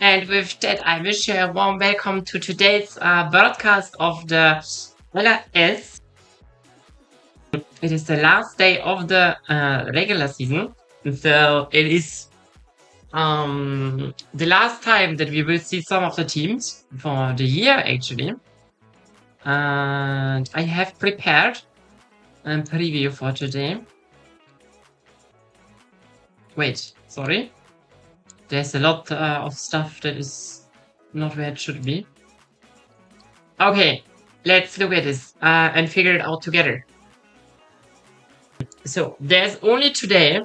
And with that, I wish you a warm welcome to today's broadcast of the LRS. It is the last day of the regular season, so it is the last time that we will see some of the teams for the year, actually. And I have prepared a preview for today. Wait, sorry. There's a lot of stuff that is not where it should be. Okay, let's look at this and figure it out together. So there's only today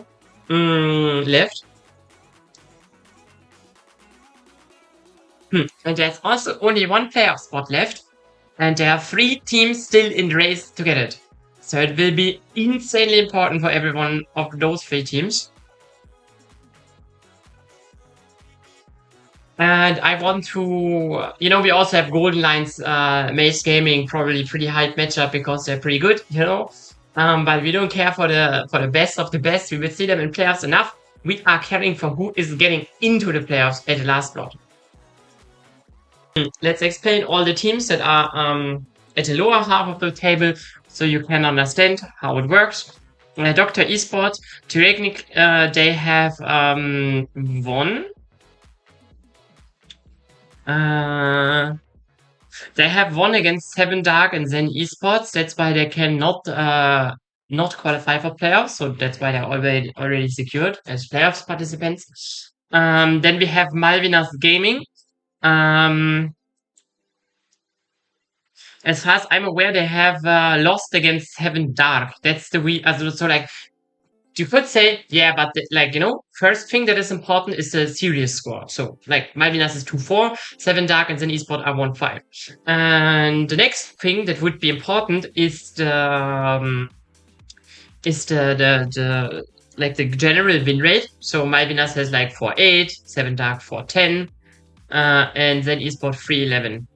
left. And there's also only one playoff spot left. And there are 3 teams still in the race to get it. So it will be insanely important for every one of those 3 teams. And I want to, we also have Golden Lions, Mace Gaming, probably pretty hype matchup because they're pretty good, but we don't care for the best of the best. We will see them in playoffs enough. We are caring for who is getting into the playoffs at the last slot. Let's explain all the teams that are at the lower half of the table so you can understand how it works. Docta Esports, theoretically, they have won. They have won against 7 Dark and ZEN Esports. That's why they cannot not qualify for playoffs. So that's why they're already secured as playoffs participants. Then we have Malvinas Gaming. As far as I'm aware, they have lost against 7 Dark. That's the so like, you could say, yeah, but first thing that is important is the series score. So like Malvinas is 2-4, 7 Dark and then Esport are 1-5. And the next thing that would be important is the general win rate. So Malvinas has like 4-8, 7 Dark 4-10, and then Esport 3-11.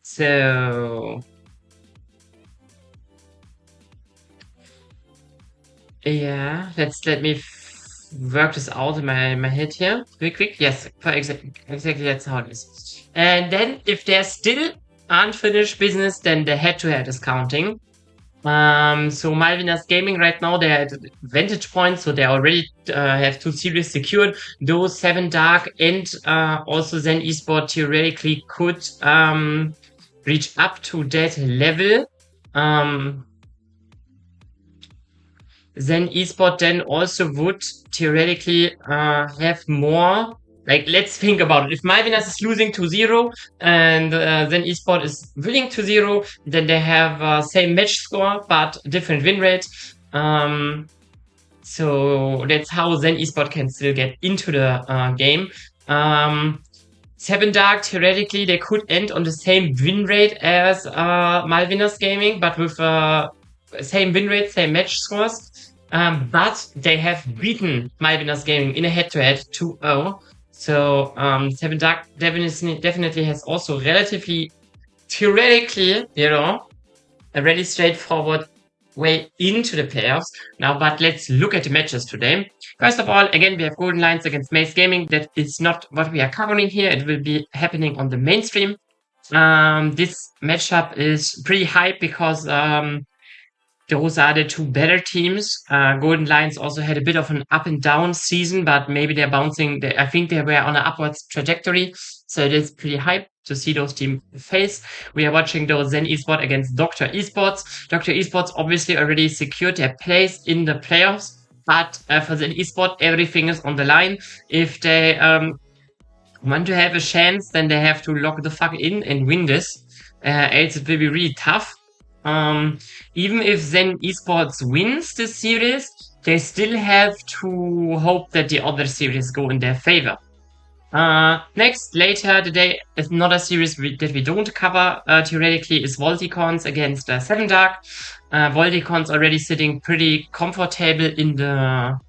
So yeah, let me work this out in my head here. Quick. Yes, exactly that's how it is. And then if there's still unfinished business, then the head-to-head is counting. So Malvinas Gaming right now, they're at advantage points, so they already have 2 series secured. Those 7 Dark and also ZEN Esport theoretically could reach up to that level. Then Esport then also would theoretically have more. Like, let's think about it. If Malvinas is losing 2-0 and then Esport is winning 2-0, then they have same match score but different win rate. So that's how then Esport can still get into the game. 7 Dark, theoretically, they could end on the same win rate as Malvinas Gaming, but with same win rate, same match scores. But they have beaten Malvinas Gaming in a head-to-head 2-0. So 7 Dark definitely has also relatively, theoretically, a really straightforward way into the playoffs. Now, but let's look at the matches today. First of all, again, we have Golden Lions against Mace Gaming. That is not what we are covering here. It will be happening on the mainstream. This matchup is pretty hype because those are the 2 better teams. Golden Lions also had a bit of an up and down season, but maybe they're bouncing. I think they were on an upwards trajectory. So it is pretty hype to see those teams face. We are watching those ZEN Esport against Docta Esports. Docta Esports obviously already secured their place in the playoffs. But for ZEN Esport, everything is on the line. If they want to have a chance, then they have to lock the fuck in and win this. Else it will be really tough. Even if ZEN Esports wins this series, they still have to hope that the other series go in their favor. Next, later today, another series that we don't cover theoretically is Volticons against 7 Dark. Volticons already sitting pretty comfortable in the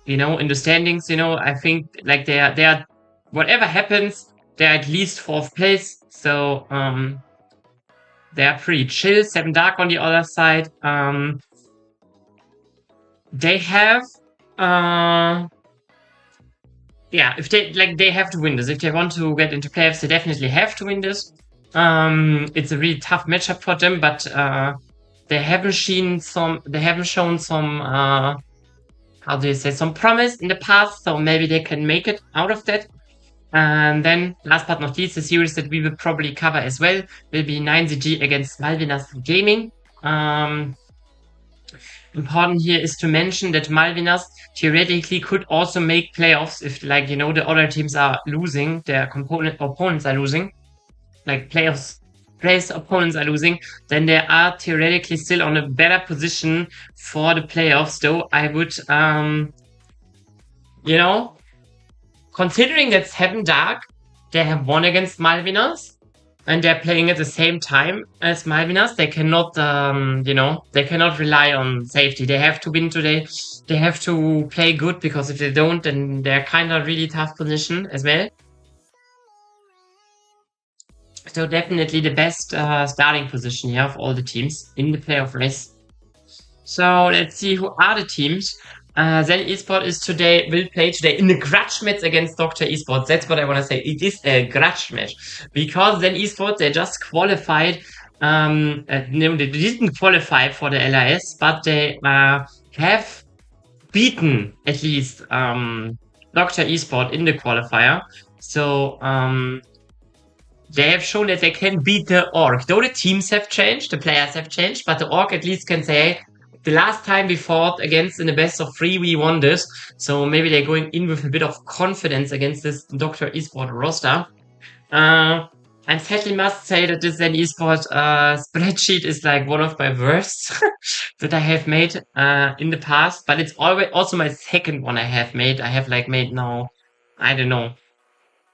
in the standings. I think like they are whatever happens, they're at least 4th place. So they are pretty chill. 7 Dark on the other side. They have yeah, if they have to win this. If they want to get into playoffs, they definitely have to win this. It's a really tough matchup for them, but they haven't shown some how do you say, some promise in the past, so maybe they can make it out of that. And then, last but not least, the series that we will probably cover as well will be 9ZG against Malvinas Gaming. Important here is to mention that Malvinas theoretically could also make playoffs if, like, you know, the other teams are losing, their opponents are losing, like players opponents are losing, then they are theoretically still on a better position for the playoffs. Though I would, you know, considering that Seven Dark, they have won against Malvinas, and they're playing at the same time as Malvinas, they cannot, they cannot rely on safety. They have to win today. They have to play good, because if they don't, then they're kind of really tough position as well. So definitely the best starting position here of all the teams in the playoff race. So let's see who are the teams. ZEN Esport will play today in the grudge match against Docta Esports. That's what I want to say. It is a grudge match, because ZEN Esport, they just qualified. No, they didn't qualify for the LRS, but they have beaten at least Docta Esport in the qualifier. So they have shown that they can beat the org. Though the teams have changed, the players have changed, but the org at least can say, hey, the last time we fought against in the best of 3, we won this. So maybe they're going in with a bit of confidence against this Docta Esport roster. I sadly must say that this ZEN Esport spreadsheet is like one of my worst that I have made in the past. But it's always also my second one I have made. I have like made now, I don't know,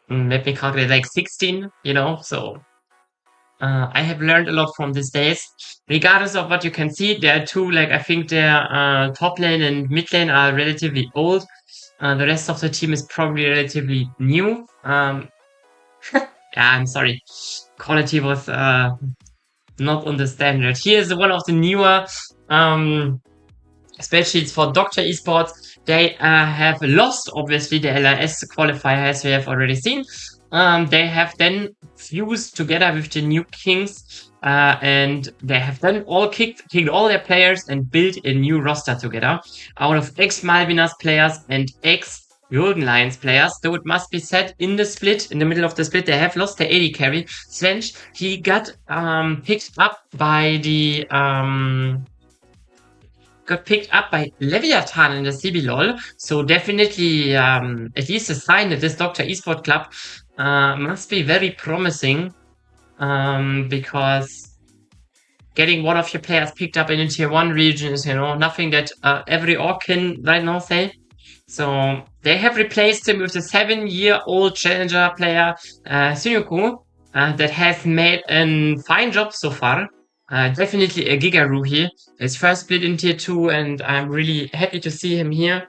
let me calculate, like 16, you know, so I have learned a lot from these days. Regardless of what you can see, there are two, like, I think their top lane and mid lane are relatively old. The rest of the team is probably relatively new. Yeah, I'm sorry. Quality was not on the standard. Here's one of the newer spreadsheets for Docta Esports. They have lost, obviously, the LRS qualifier, as we have already seen. They have then fused together with the new Kings, and they have then all kicked all their players and built a new roster together out of ex-Malvinas players and ex-Golden Lions players. Though it must be said, in the middle of the split, they have lost the AD carry. Svench, he got picked up by the Leviathan in the CBLOL, so definitely at least a sign that this Docta Esport club must be very promising, because getting one of your players picked up in a tier 1 region is, you know, nothing that every org can right now say. So they have replaced him with the 7-year-old challenger player Sunyuku, that has made a fine job so far. Definitely a Gigaroo here. His first split in tier 2, and I'm really happy to see him here.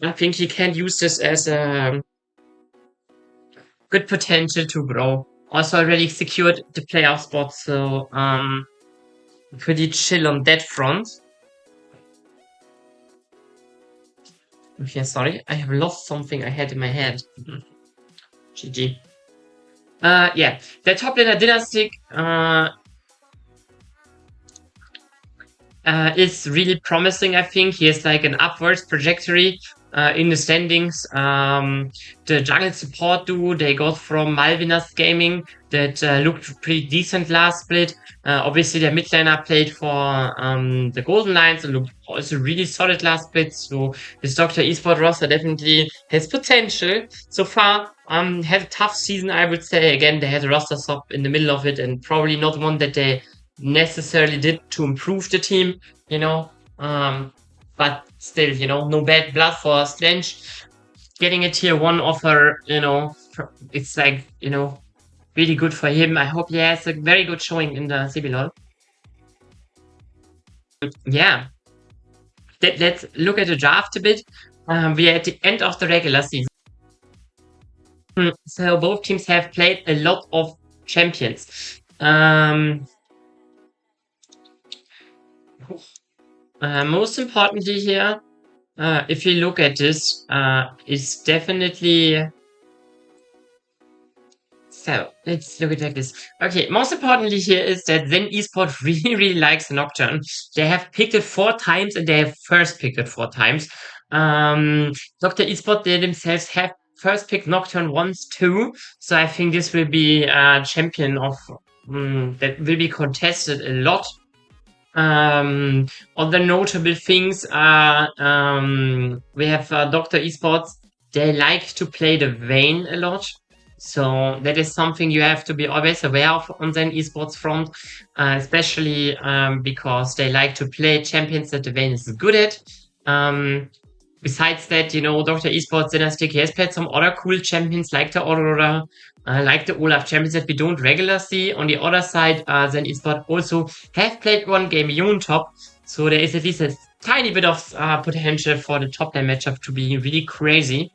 I think he can use this as a good potential to grow. Also already secured the playoff spot, so pretty chill on that front. Okay, sorry, I have lost something I had in my head. GG. Yeah, the top laner Dynastic is really promising, I think. He has like an upwards trajectory in the standings. The jungle support duo they got from Malvinas Gaming that looked pretty decent last split. Obviously, their mid laner played for the Golden Lions and looked also really solid last split. So this Docta Esport roster definitely has potential. So far, had a tough season, I would say. Again, they had a roster swap in the middle of it, and probably not one that they necessarily did to improve the team, you know. But still, you know, no bad blood for Stench. Getting a tier 1 offer, you know, it's like, you know, really good for him. I hope he has a very good showing in the CBLOL. Yeah. Let's look at the draft a bit. We are at the end of the regular season. So both teams have played a lot of champions. Most importantly here, If you look at this, it's definitely. So let's look at it like this. Okay, most importantly here is that Zen Esport really, really likes Nocturne. They have picked it 4 times and they have first picked it 4 times. Docta Esport, they themselves have first picked Nocturne once too. So I think this will be a champion of that will be contested a lot. Other notable things are we have Doctor Esports. They like to play the Vayne a lot. So that is something you have to be always aware of on the esports front, especially because they like to play champions that the Vayne is good at. Besides that, Doctor Esports Dynastic, he has played some other cool champions like the Aurora, like the Olaf champions that we don't regularly see. On the other side, Zen Esport also have played one game on top, so there is at least a tiny bit of potential for the top lane matchup to be really crazy.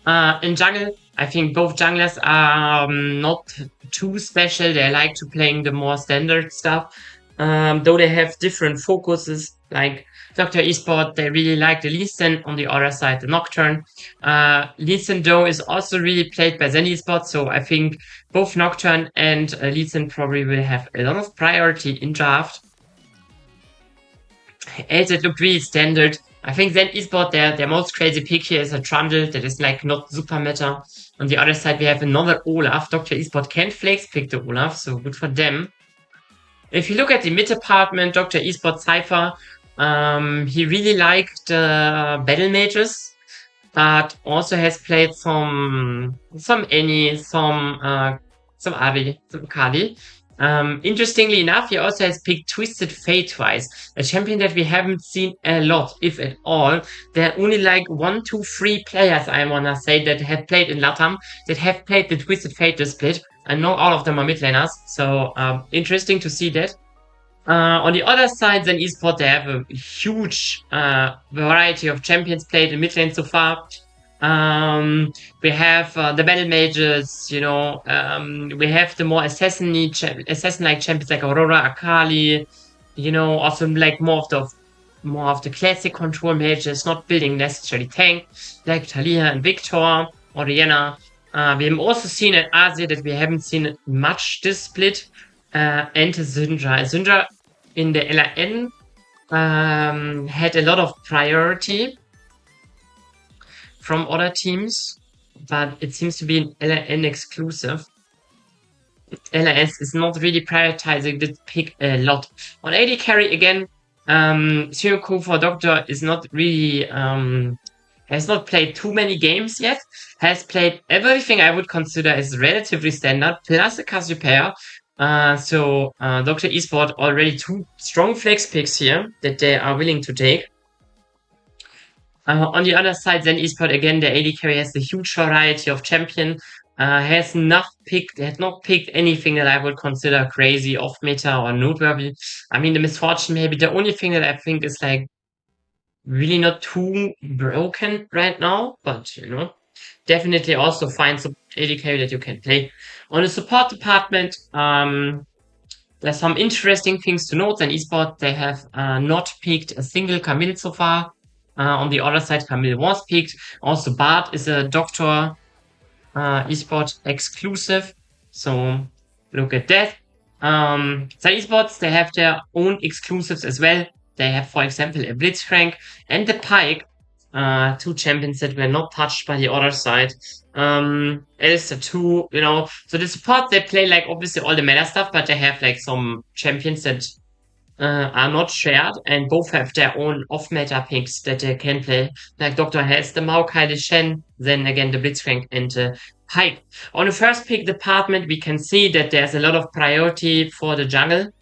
In jungle, I think both junglers are not too special. They like to playing the more standard stuff, though they have different focuses. Like Doctor Esport, they really like the Lee Sin. On the other side, the Nocturne. Lee Sin, though, is also really played by Zen Esport, so I think both Nocturne and Lee Sin probably will have a lot of priority in draft. As it looked really standard. I think Zen Esport, their most crazy pick here is a Trundle that is like not super meta. On the other side, we have another Olaf. Doctor Esport can't flex pick the Olaf, so good for them. If you look at the mid department, Doctor Esport Cypher, he really liked battle mages, but also has played some Annie, some Ari, some Kali. Interestingly enough, he also has picked Twisted Fate twice, a champion that we haven't seen a lot, if at all. There are only like 1, 2, 3 players, I wanna say, that have played in LATAM, that have played the Twisted Fate split. I know all of them are mid laners, so interesting to see that. On the other side, then esports, they have a huge variety of champions played in mid lane so far. We have the battle mages, we have the more assassin-like champions like Aurora, Akali, also like more of the classic control mages, not building necessarily tank, like Talia and Victor, Oriana. We have also seen at Asia that we haven't seen much this split. And Syndra. Syndra in the LRN had a lot of priority from other teams, but it seems to be an LRN exclusive. LRS is not really prioritizing this pick a lot. On AD carry again, Syoko for Doctor is not really has not played too many games yet. Has played everything I would consider as relatively standard, plus a Cassiopeia. So Doctor Esport already 2 strong flex picks here that they are willing to take. On the other side, then Esport again, the AD carry has a huge variety of champion. Has not picked anything that I would consider crazy, off meta, or noteworthy. I mean, the misfortune maybe the only thing that I think is like really not too broken right now, but definitely also find some AD carry that you can play. On the support department, there's some interesting things to note. In esports, they have not picked a single Camille so far. On the other side, Camille was picked. Also, Bart is a Doctor esport exclusive. So look at that. Some esports, they have their own exclusives as well. They have, for example, a Blitzcrank and the Pike, 2 champions that were not touched by the other side. It's the 2, so the support, they play like obviously all the meta stuff, but they have like some champions that are not shared, and both have their own off-meta picks that they can play. Like Doctor has the Maokai, the Shen, then again the Blitzcrank and the Pike. On the first pick department, we can see that there's a lot of priority for the jungle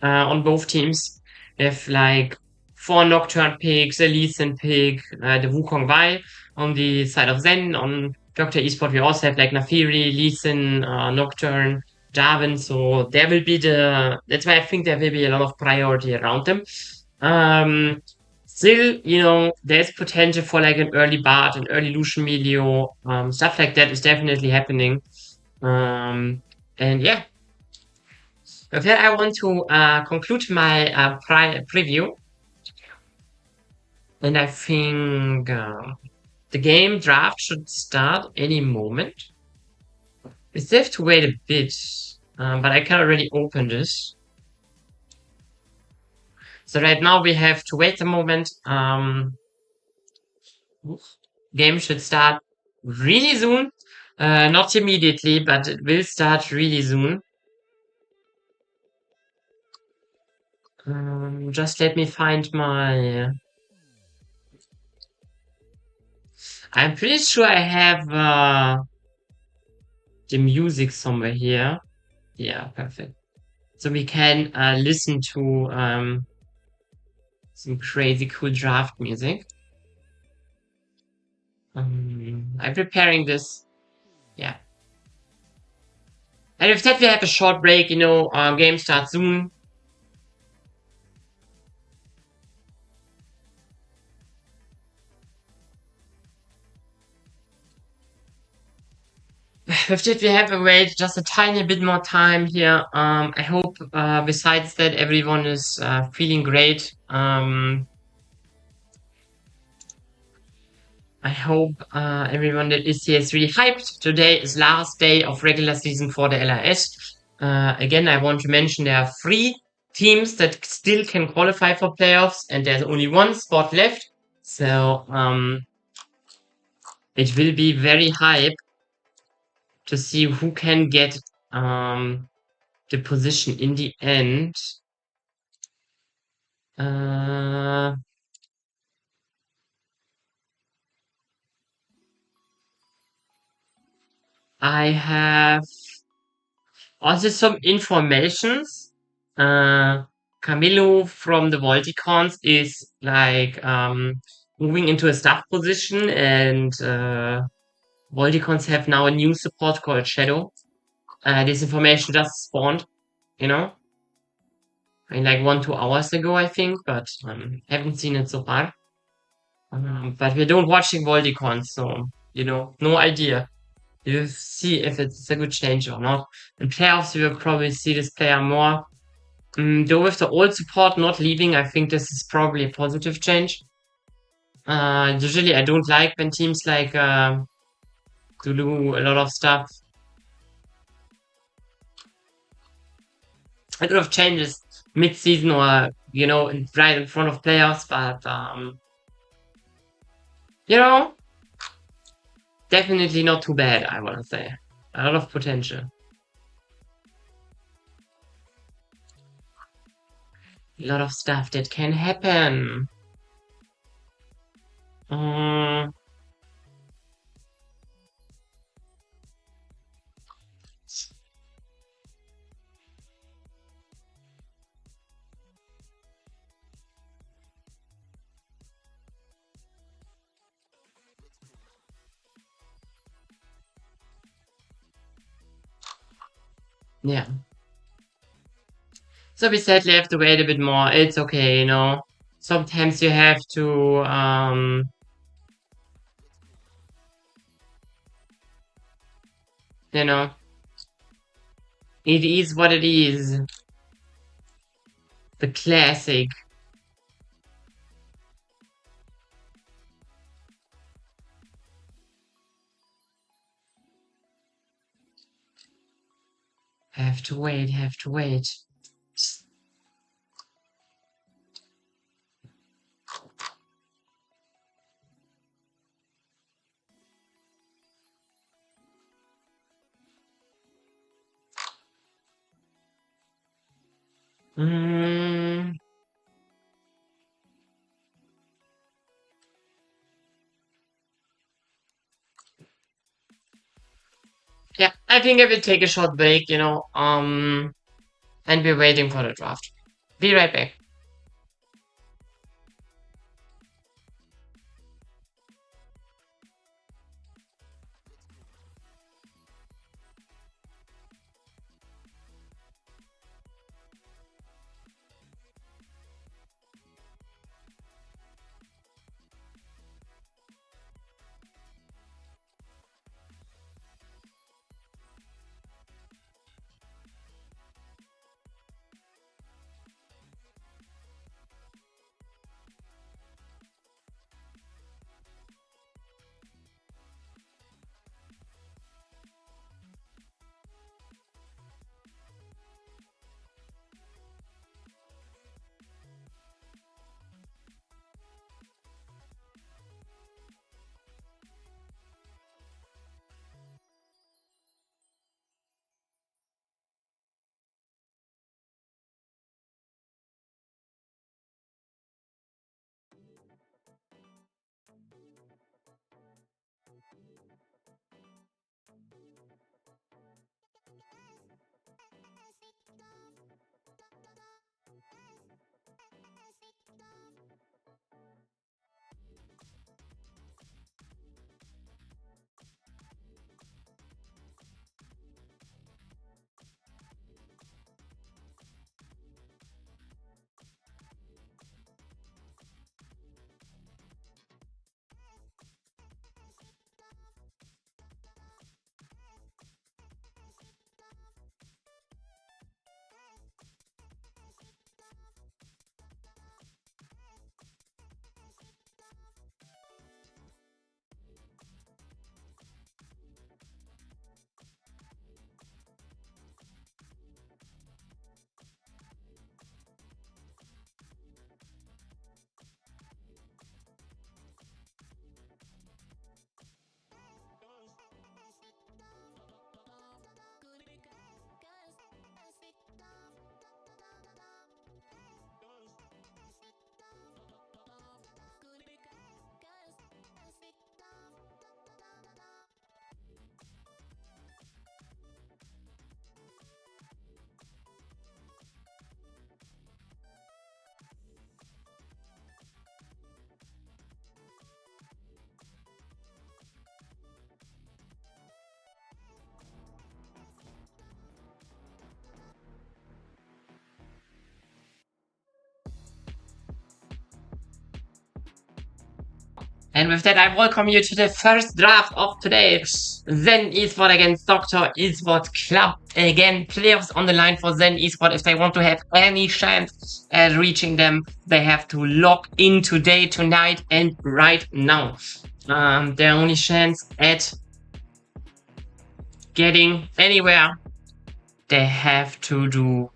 on both teams. We have like 4 Nocturne picks, a Lee Sin pick, the Wukong Wei on the side of Zen. On Doctor Esport, we also have like Nafiri, Lee Sin, Nocturne, Jarvan. So there will be that's why I think there will be a lot of priority around them. Still, there's potential for like an early Bard, an early Lucian Melio, stuff like that is definitely happening. And yeah, with that, I want to conclude my preview. And I think the game draft should start any moment. We still have to wait a bit, but I can already open this. So right now we have to wait a moment. Game should start really soon. Not immediately, but it will start really soon. Just let me find my... I'm pretty sure I have the music somewhere here. Yeah, perfect. So we can listen to some crazy cool draft music. I'm preparing this. Yeah. And if that we have a short break, game starts soon. With that we have to wait just a tiny bit more time here. I hope besides that everyone is feeling great. I hope everyone that is here is really hyped. Today is last day of regular season for the LRS. Again, I want to mention there are 3 teams that still can qualify for playoffs, and there's only 1 spot left. So it will be very hype to see who can get the position in the end. I have also some informations. Camilo from the Volticons is like moving into a staff position, and Volticons have now a new support called Shadow. This information just spawned, you know, in like 1-2 hours ago, I think, but haven't seen it so far. But we don't watching Volticons, so no idea. We'll see if it's a good change or not. In playoffs, we will probably see this player more. Though with the old support not leaving, I think this is probably a positive change. Usually I don't like when teams like do a lot of stuff. A lot of changes mid-season or, right in front of playoffs, but, definitely not too bad, I want to say. A lot of potential. A lot of stuff that can happen. Yeah. So we sadly have to wait a bit more. It's okay, Sometimes you have to, it is what it is. The classic. Have to wait, have to wait. Mm. Yeah, I think I will take a short break, and we're waiting for the draft. Be right back. And with that, I welcome you to the first draft of today. ZEN Esport against Docta Esport Club. Again, players on the line for ZEN Esport. If they want to have any chance at reaching them, they have to log in today, tonight, and right now. Their only chance at getting anywhere, they have to do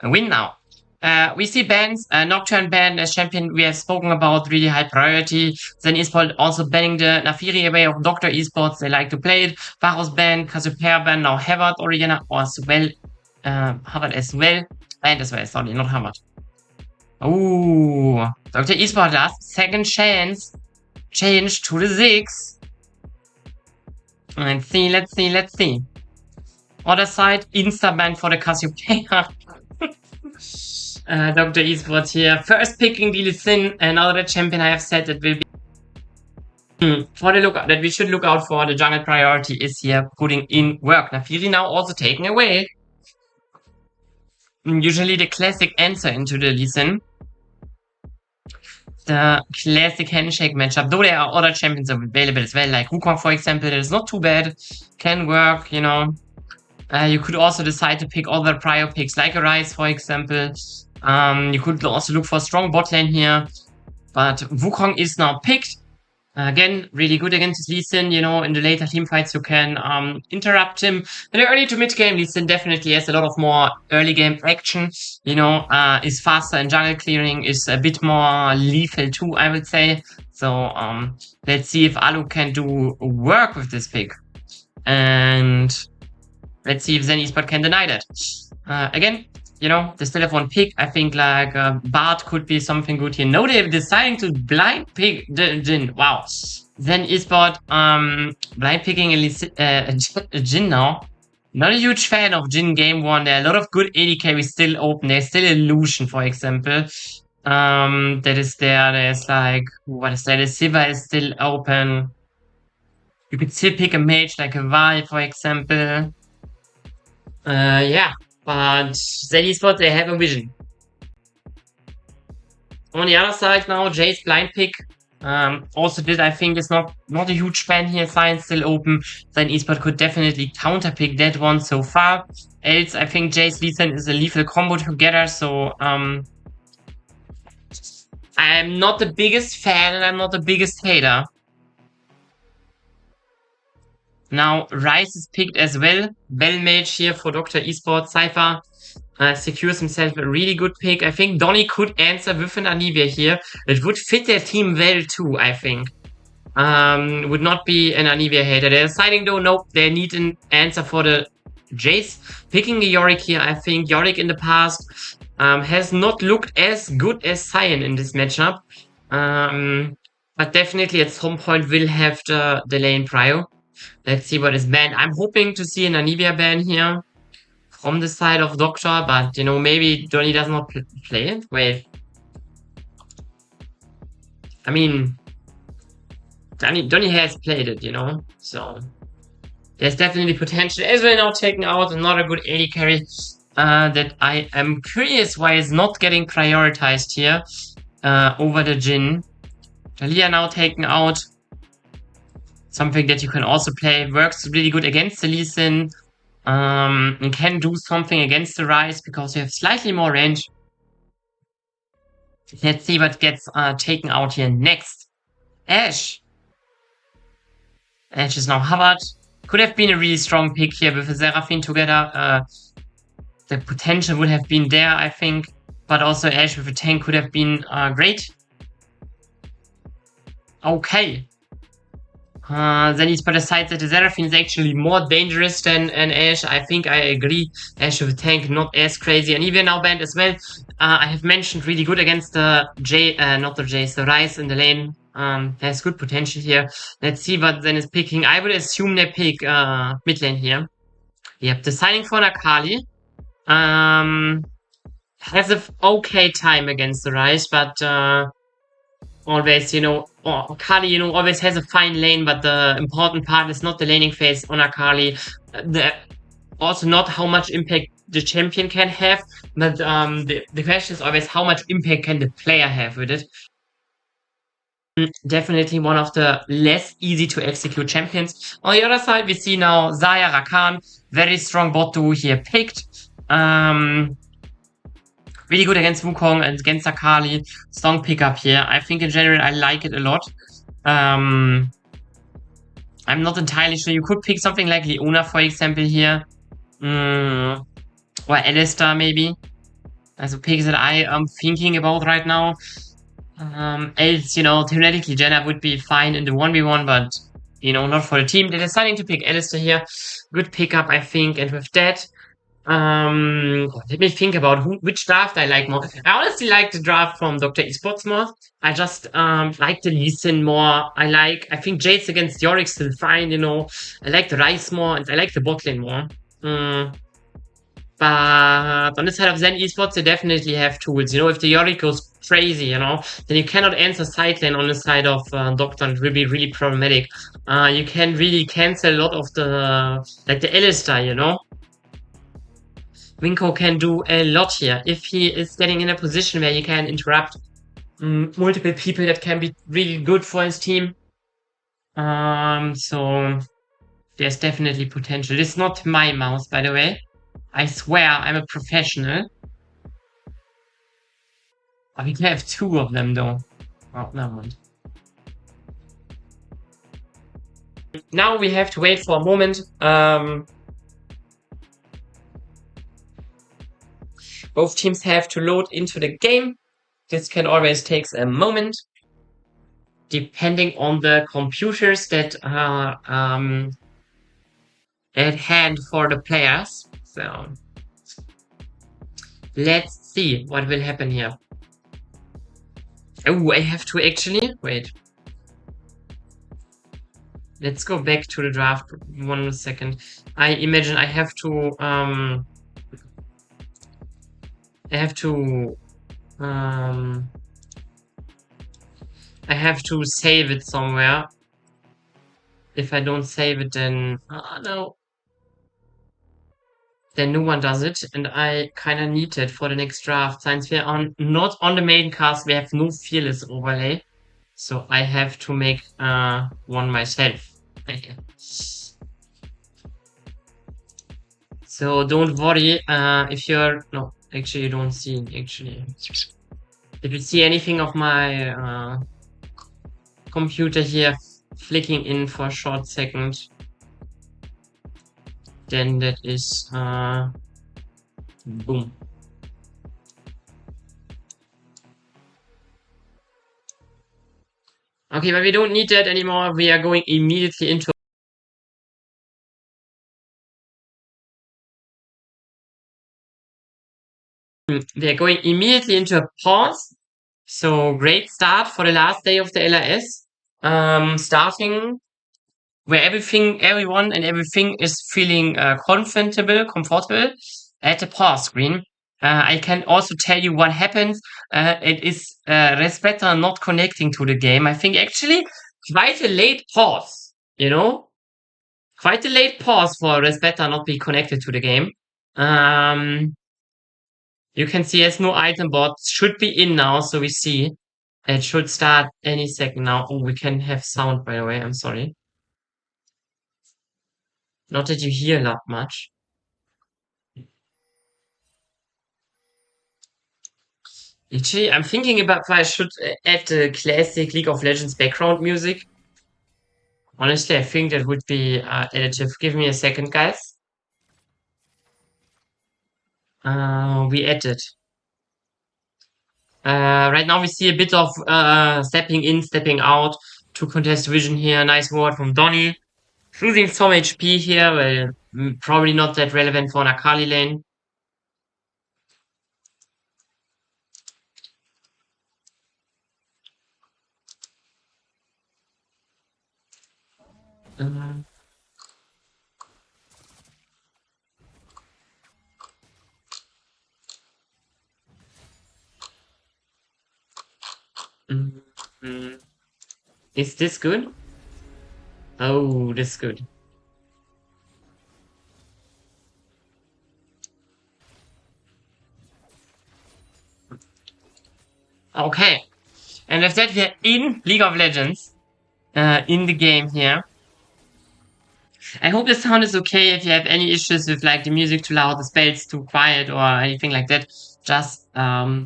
a win now. We see bans, Nocturne ban as champion we have spoken about, really high priority. ZEN Esport also banning the Nafiri way of Docta Esports, they like to play it. Varos ban, Cassiopeia ban, now Havard Origina as well. Havard as well. And as well, sorry, not Havard. Ooh, Docta Esport last second chance. Change to the 6. Let's see. Other side, insta ban for the Cassiopeia. Docta Esports here. First picking the ZEN, another champion I have said that will be for the lookout that we should look out for. The jungle priority is here putting in work. Nafiri now also taken away. Usually the classic answer into the ZEN. The classic handshake matchup, though there are other champions available as well, like Wukong for example, that is not too bad, can work, you know. You could also decide to pick other prior picks like a Ryze for example. You could also look for a strong bot lane here, but Wukong is now picked. Again, really good against ZEN, you know, in the later team fights you can interrupt him. In the early to mid game, ZEN definitely has a lot of more early game action, you know, is faster in jungle clearing, is a bit more lethal too, I would say. So, let's see if Alu can do work with this pick. And let's see if ZEN Esport can deny that. Again, you know, they still have one pick. I think like Bard could be something good here. No, they're deciding to blind pick the Jhin. Wow. ZEN Esport blind picking a Jhin now. Not a huge fan of Jhin game 1. There are a lot of good AD carries still open. There's still Illusion, for example. That is there. There's like, what is that? The Sivir is still open. You could still pick a mage like a Vi, for example. Yeah. But ZEN Esport, they have a vision. On the other side now, Jay's blind pick. Also did, I think, is not a huge fan here. Science still open. ZEN Esport could definitely counter pick that one so far. Else, I think Jay's ZEN is a lethal combo together. So, I'm not the biggest fan and I'm not the biggest hater. Now, Ryze is picked as well. Mage here for Docta Esports. Cypher secures himself a really good pick. I think Donny could answer with an Anivia here. It would fit their team well too, I think. Would not be an Anivia hater. They're deciding though, nope, they need an answer for the Jace. Picking a Yorick here, I think Yorick in the past has not looked as good as Cyan in this matchup. But definitely at some point will have the lane prio. Let's see what is banned. I'm hoping to see an Anivia ban here from the side of Docta, but you know, maybe Donny does not play it. Wait. I mean, Donny has played it, you know, so there's definitely potential. As we're now taking out another good AD carry that I am curious why is not getting prioritized here over the Jhin. Talia now taken out. Something that you can also play. Works really good against the ZEN. And can do something against the Ryze because you have slightly more range. Let's see what gets taken out here next. Ashe. Ashe is now Havard. Could have been a really strong pick here with the Seraphine together. The potential would have been there, I think. But also Ashe with a tank could have been great. Okay. ZEN Esport decides that the Seraphine is actually more dangerous than an Ashe. I think I agree. Ashe with a tank, not as crazy. And even now banned as well. I have mentioned really good against the the Ryze in the lane. Has good potential here. Let's see what ZEN is picking. I would assume they pick mid lane here. Yep, deciding for Akali. Has a okay time against the Ryze, but always, you know, Akali, you know, always has a fine lane, but the important part is not the laning phase on Akali. Also not how much impact the champion can have, but the question is always how much impact can the player have with it. Definitely one of the less easy to execute champions. On the other side, we see now Zaya Rakan, very strong bot duo here picked. Really good against Wukong and against Akali. Strong pickup here. I think in general I like it a lot. I'm not entirely sure. You could pick something like Leona, for example, here. Or Alistar, maybe. As a pick that I am thinking about right now. Else, theoretically Jenna would be fine in the 1v1, but, not for the team. They're deciding to pick Alistar here. Good pickup, I think. And with that, let me think about which draft I like more. I honestly like the draft from Docta Esports more. I just like the Lee Sin more. I think Jade's against Yorick's still fine, I like the Rice more, and I like the bot lane more. But on the side of ZEN Esports, they definitely have tools. If the Yorick goes crazy, then you cannot answer side lane on the side of Doctor, and it will be really problematic. You can really cancel a lot of the Alistar, Winko can do a lot here. If he is getting in a position where he can interrupt multiple people, that can be really good for his team. So there's definitely potential. This is not my mouse, by the way. I swear I'm a professional. Oh, we can have two of them though. Oh, never mind. Now we have to wait for a moment. Both teams have to load into the game. This can always take a moment, depending on the computers that are at hand for the players. So let's see what will happen here. Oh, I have to actually wait. Let's go back to the draft 1 second. I imagine I have to save it somewhere. If I don't save it, then no. Then no one does it, and I kind of need it for the next draft. Since we're not on the main cast, we have no fearless overlay, so I have to make one myself. So don't worry if you're actually you don't see actually. If you see anything of my computer here flicking in for a short second, then that is boom. Okay, but we don't need that anymore. We are going immediately into a pause. So great start for the last day of the LRS. Starting where everyone and everything is feeling comfortable at the pause screen. I can also tell you what happens. It is Respeta not connecting to the game. I think actually quite a late pause, Quite a late pause for Respeta not be connected to the game. You can see there's no item bot. Should be in now, so we see. It should start any second now. Oh, we can have sound, by the way. I'm sorry. Not that you hear that much. Actually, I'm thinking about if I should add the classic League of Legends background music. Honestly, I think that would be additive. Give me a second, guys. We added. Right now we see a bit of stepping in, stepping out to contest vision here. Nice word from Donny. Losing some HP here, well, probably not that relevant for an Akali lane. Is this good? Oh, this is good. Okay. And with that, we're in League of Legends, in the game here. I hope the sound is okay. If you have any issues with like the music too loud, the spells too quiet, or anything like that, just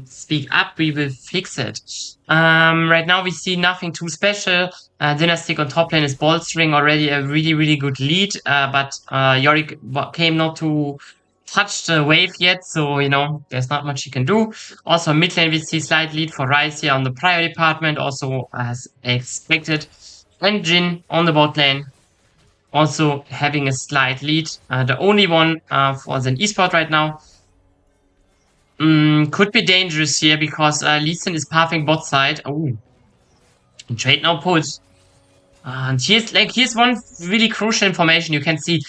speak up. We will fix it. Right now we see nothing too special. Dynastic on top lane is bolstering already a really good lead, but Yorick came not to touch the wave yet, so you know there's not much he can do. Also mid lane we see slight lead for Ryze here on the prior department, also as expected. And Jhin on the bot lane, also having a slight lead. The only one for ZEN Esport right now. Could be dangerous here because Lee Sin is pathing bot side. Oh, trade now pulls. And here's one really crucial information you can see.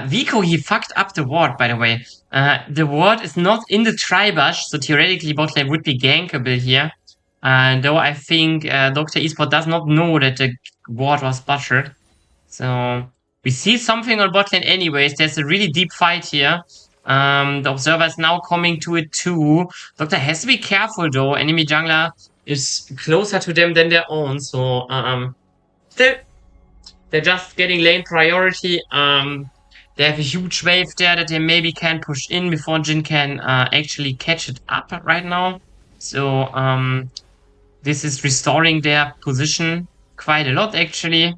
Vico, he fucked up the ward, by the way. The ward is not in the tri-bush, so theoretically bot lane would be gankable here. Though I think Docta Esport does not know that the ward was butchered. So we see something on bot lane anyways. There's a really deep fight here. The observer is now coming to it too. Doctor has to be careful though. Enemy jungler is closer to them than their own. So still, they're just getting lane priority. They have a huge wave there that they maybe can push in before Jhin can actually catch it up right now. So this is restoring their position quite a lot actually.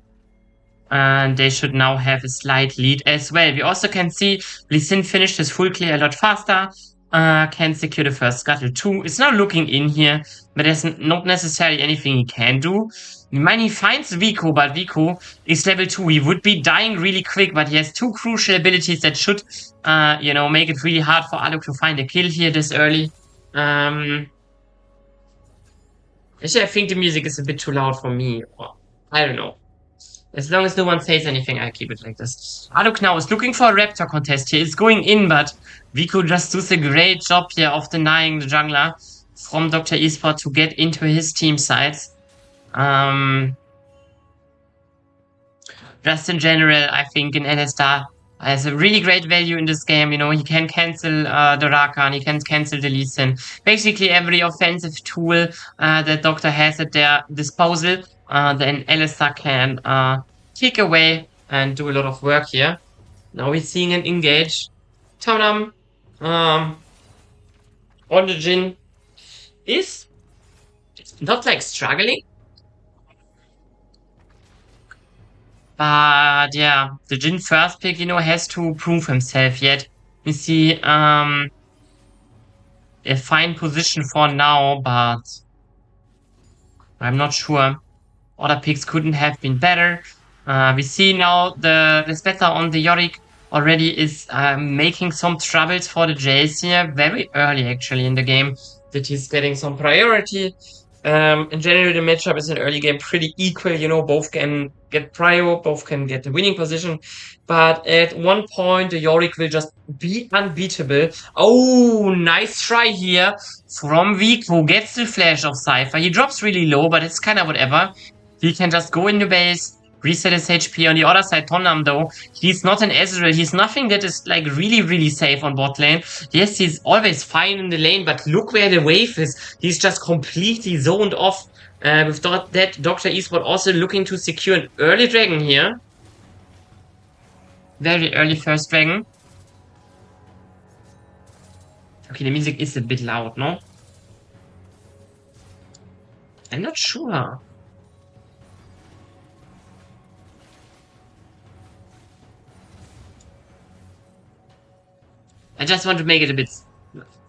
And they should now have a slight lead as well. We also can see Lee Sin finished his full clear a lot faster. Can secure the first scuttle too. It's now looking in here, but there's not necessarily anything he can do. I mean, he finds Vico, but Vico is level 2. He would be dying really quick, but he has 2 crucial abilities that should, you know, make it really hard for Alok to find a kill here this early. Actually, I think the music is a bit too loud for me. I don't know. As long as no one says anything, I keep it like this. Alok now is looking for a Raptor contest here. It's going in, but Vico just does a great job here of denying the jungler from Docta Esport to get into his team sides. Just in general, I think in LStar has a really great value in this game. You know, he can cancel the Rakan, he can cancel the Lee Sin. Basically every offensive tool that Doctor has at their disposal, then LSR can kick away and do a lot of work here. Now we're seeing an engage. Tonam on the Jhin is not like struggling. But yeah, the Jhin first pick, you know, has to prove himself yet. We see a fine position for now, but I'm not sure. Other picks couldn't have been better. We see now the splatter on the Yorick already is making some troubles for the Jace here. Very early actually in the game that he's getting some priority. In general, the matchup is in early game pretty equal. You know, both can get prio, both can get the winning position. But at one point, the Yorick will just be unbeatable. Oh, nice try here from Vico. Gets the flash of Cypher. He drops really low, but it's kind of whatever. He can just go in the base, reset his HP. On the other side, Tonnam though, he's not an Ezreal. He's nothing that is like really safe on bot lane. Yes, he's always fine in the lane, but look where the wave is. He's just completely zoned off. With that, Docta Esport also looking to secure an early dragon here. Very early first dragon. Okay, the music is a bit loud, no? I'm not sure. I just want to make it a bit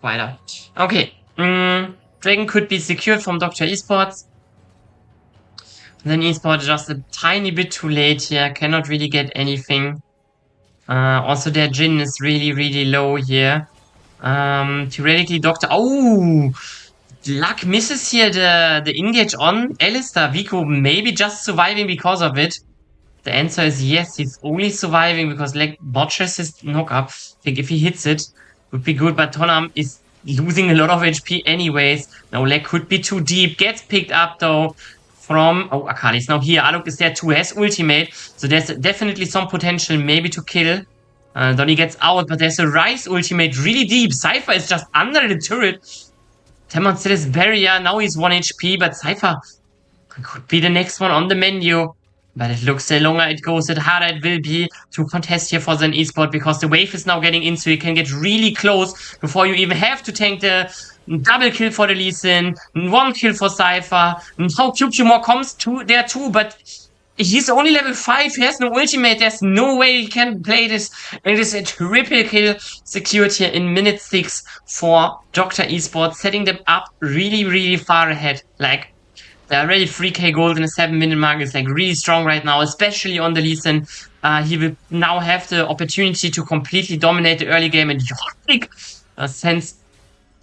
quieter. Okay. Dragon could be secured from Docta Esports. Then Esport just a tiny bit too late here. Cannot really get anything. Also their Jhin is really low here. Theoretically Doctor. Oh! Luck misses here the engage on Alistar. Vico maybe just surviving because of it. The answer is yes, he's only surviving because Leg botches his knock-up. I think if he hits it, would be good, but Tonam is losing a lot of HP anyways. Now Leg could be too deep, gets picked up though from... Oh, Akali's now here. Alok is there too, has ultimate, so there's definitely some potential maybe to kill. Donnie gets out, but there's a Ryze ultimate really deep. Cypher is just under the turret. Temon still is barrier. Now he's 1 HP, but Cypher could be the next one on the menu. But it looks the longer it goes, the harder it will be to contest here for ZEN Esport, because the wave is now getting in, so you can get really close before you even have to tank the double kill for the Lee Sin, 1 kill for Cypher. Now QQmore comes to there too, but he's only level 5, he has no ultimate, there's no way he can play this. It is a triple kill secured here in minute 6 for Docta Esports, setting them up really, really far ahead. Like, they're already 3k gold in a 7-minute mark is like really strong right now, especially on the Lee Sin. He will now have the opportunity to completely dominate the early game, and Yorick sends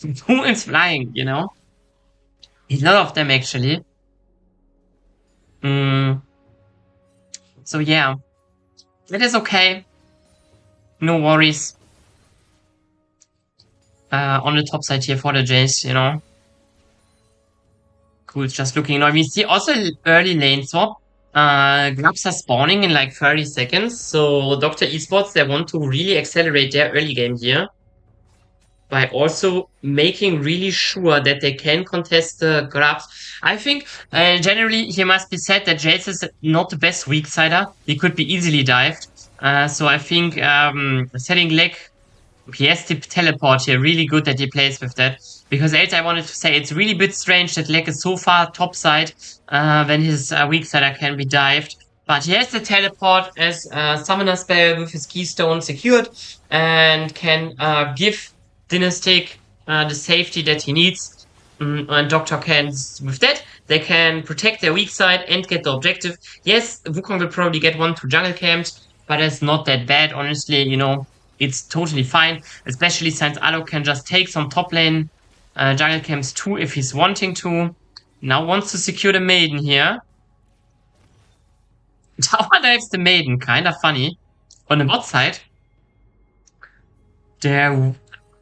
humans flying, you know? A lot of them, actually. So yeah, it is okay. No worries. On the top side here for the Jays, you know. Cool, just looking now. We see also early lane swap. Grubs are spawning in like 30 seconds. So Docta Esports, they want to really accelerate their early game here by also making really sure that they can contest the grabs. I think generally here must be said that Jace is not the best weak sider. He could be easily dived. So I think setting leg, he has to teleport here. Really good that he plays with that. Because else I wanted to say it's really a bit strange that leg is so far top side when his weak sider can be dived. But he has the teleport as a summoner spell with his keystone secured and can give Dynastic the safety that he needs. And Doctor can, with that, they can protect their weak side and get the objective. Yes, Wukong will probably get 1-2 jungle camps, but it's not that bad, honestly, you know. It's totally fine, especially since Alo can just take some top lane jungle camps too if he's wanting to. Now wants to secure the maiden here. Tower dives the maiden, kinda funny. On the bot side,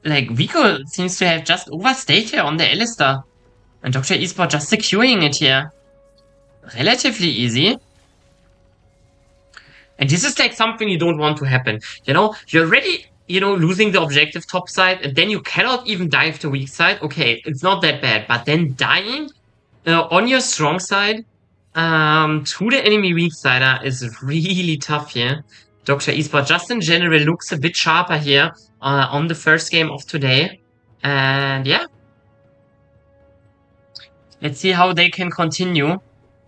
like, Vico seems to have just overstayed here on the Alistar. And Docta Esport just securing it here. Relatively easy. And this is like something you don't want to happen. You know, you're already, you know, losing the objective top side, and then you cannot even dive the weak side. Okay, it's not that bad. But then dying on your strong side to the enemy weak sider is really tough here. Docta Esport just in general looks a bit sharper here on the first game of today. And yeah. Let's see how they can continue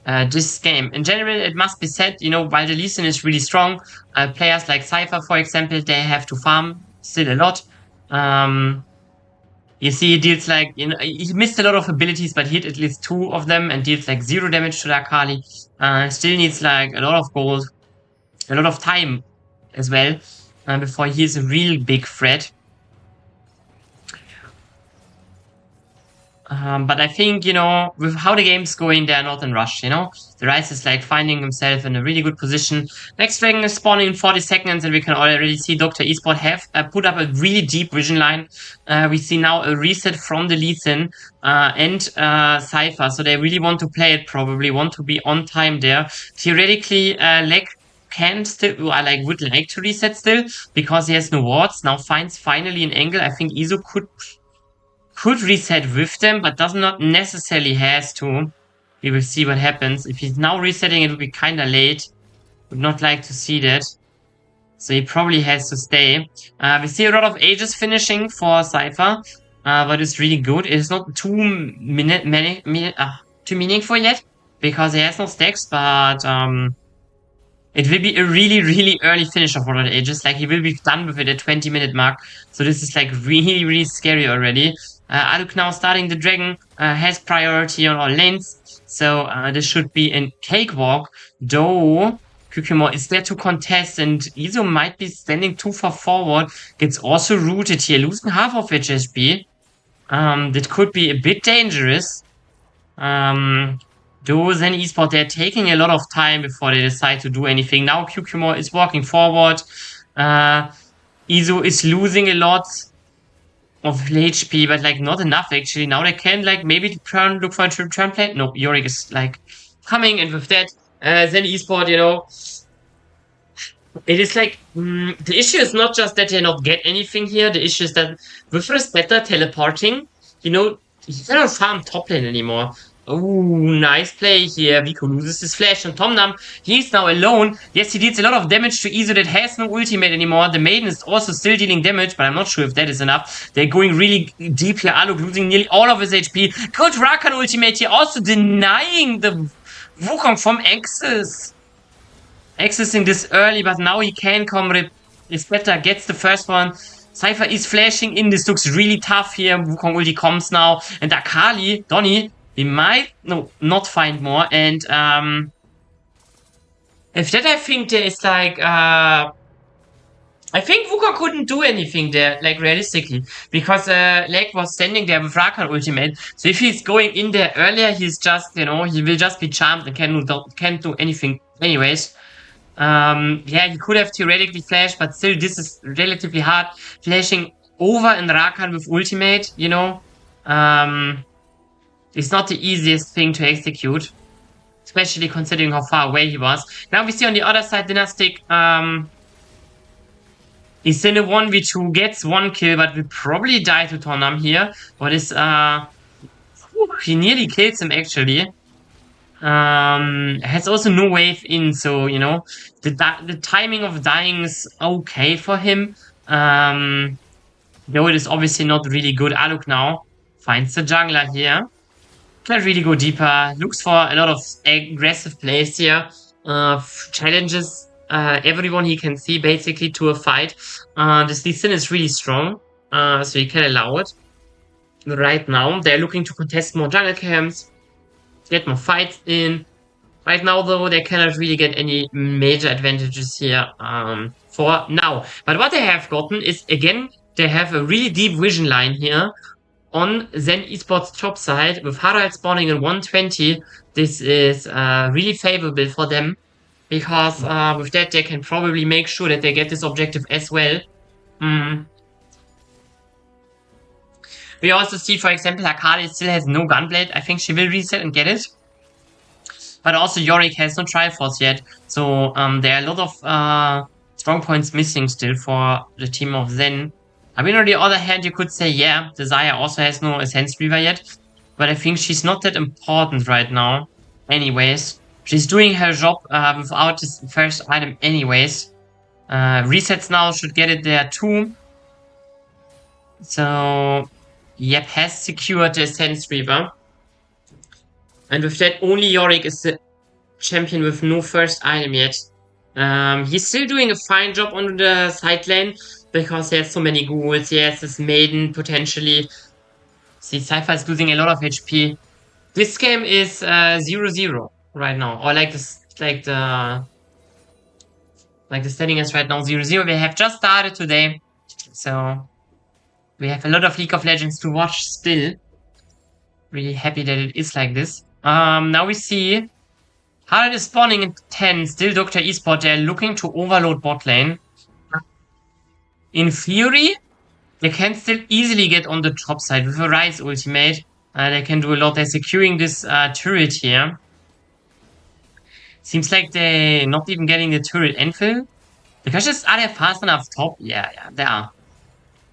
this game. In general, it must be said, you know, while the Lee Sin is really strong, players like Cypher, for example, they have to farm still a lot. You see, he deals like, you know, he missed a lot of abilities, but hit at least 2 of them and deals like 0 damage to the Akali. Still needs like a lot of gold, a lot of time as well, before he's a real big threat. But I think, you know, with how the game's going, they're not in rush, you know? The Ryze is like finding himself in a really good position. Next dragon is spawning in 40 seconds, and we can already see Docta Esport have put up a really deep vision line. We see now a reset from the Lee Sin and Cypher, so they really want to play it, probably want to be on time there. Theoretically, Leg can still, I like would like to reset still, because he has no wards. Now finds finally an angle. I think Iso could reset with them, but does not necessarily has to. We will see what happens. If he's now resetting, it would be kinda late. Would not like to see that. So he probably has to stay. We see a lot of Aegis finishing for Cypher, but it's really good. It's not too meaningful yet, because he has no stacks, but it will be a really, really early finish of one of the Aegis. Like, he will be done with it at 20-minute mark. So this is like really, really scary already. Aluk now starting the dragon, has priority on all lanes. So this should be a cakewalk. Though QQmore is there to contest, and Iso might be standing too far forward. Gets also rooted here, losing half of HSP. That could be a bit dangerous. Though ZEN Esport, they're taking a lot of time before they decide to do anything. Now QQmore is walking forward. Iso is losing a lot of HP, but like not enough actually. Now they can like maybe look for a return play. No, Yorick is like coming, and with that, ZEN Esport, you know, it is like the issue is not just that they not get anything here. The issue is that with Respector teleporting, you know, he cannot farm top lane anymore. Oh, nice play here. Vico loses his flash and Tom Nam, he's now alone. Yes, he deals a lot of damage to Iso that has no ultimate anymore. The Maiden is also still dealing damage, but I'm not sure if that is enough. They're going really deep here. Alok losing nearly all of his HP. Good Rakan ultimate here, also denying the Wukong from Axis. Accessing this early, but now he can come. Is better, gets the first one. Cypher is flashing in. This looks really tough here. Wukong ulti comes now. And Akali, Donny, we might not find more. And if that, I think there is like I think Wukong couldn't do anything there, like realistically, because Leg was standing there with Rakan ultimate. So if he's going in there earlier, he's just, he will just be charmed and can't do anything anyways. Yeah, he could have theoretically flashed, but still this is relatively hard. Flashing over in Rakan with ultimate, it's not the easiest thing to execute, especially considering how far away he was. Now we see on the other side, Dynastic, he's in a 1v2, gets one kill, but will probably die to Tonam here. What is, he nearly kills him actually. Has also no wave in, so the timing of dying is okay for him. Though it is obviously not really good. Aluk now finds the jungler here. Can't really go deeper. Looks for a lot of aggressive plays here. Challenges everyone he can see basically to a fight. This Lee Sin is really strong, so he can allow it. Right now, they're looking to contest more jungle camps, get more fights in. Right now, though, they cannot really get any major advantages here for now. But what they have gotten is, again, they have a really deep vision line here on ZEN Esports top side with Harald spawning in 120. This is really favorable for them because with that, they can probably make sure that they get this objective as well. We also see, for example, Akali still has no Gunblade. I think she will reset and get it. But also Yorick has no Triforce yet. So there are a lot of strong points missing still for the team of ZEN. I mean, on the other hand, you could say, yeah, Desire also has no Essence Reaver yet. But I think she's not that important right now. Anyways, she's doing her job without this first item anyways. Resets now should get it there too. So, yep, has secured the Essence Reaver. And with that, only Yorick is the champion with no first item yet. He's still doing a fine job on the side lane because he has so many ghouls. He has this Maiden potentially. See, Cypher is losing a lot of HP. This game is 0-0 right now, or like the setting is right now 0-0. We have just started today, so we have a lot of League of Legends to watch still. Really happy that it is like this. Now we see Harald is spawning in 10, still Docta Esport, they're looking to overload bot lane. In theory, they can still easily get on the top side with a Rise ultimate. They can do a lot. They're securing this turret here. Seems like they're not even getting the turret infill. Because are they fast enough top? Yeah, they are.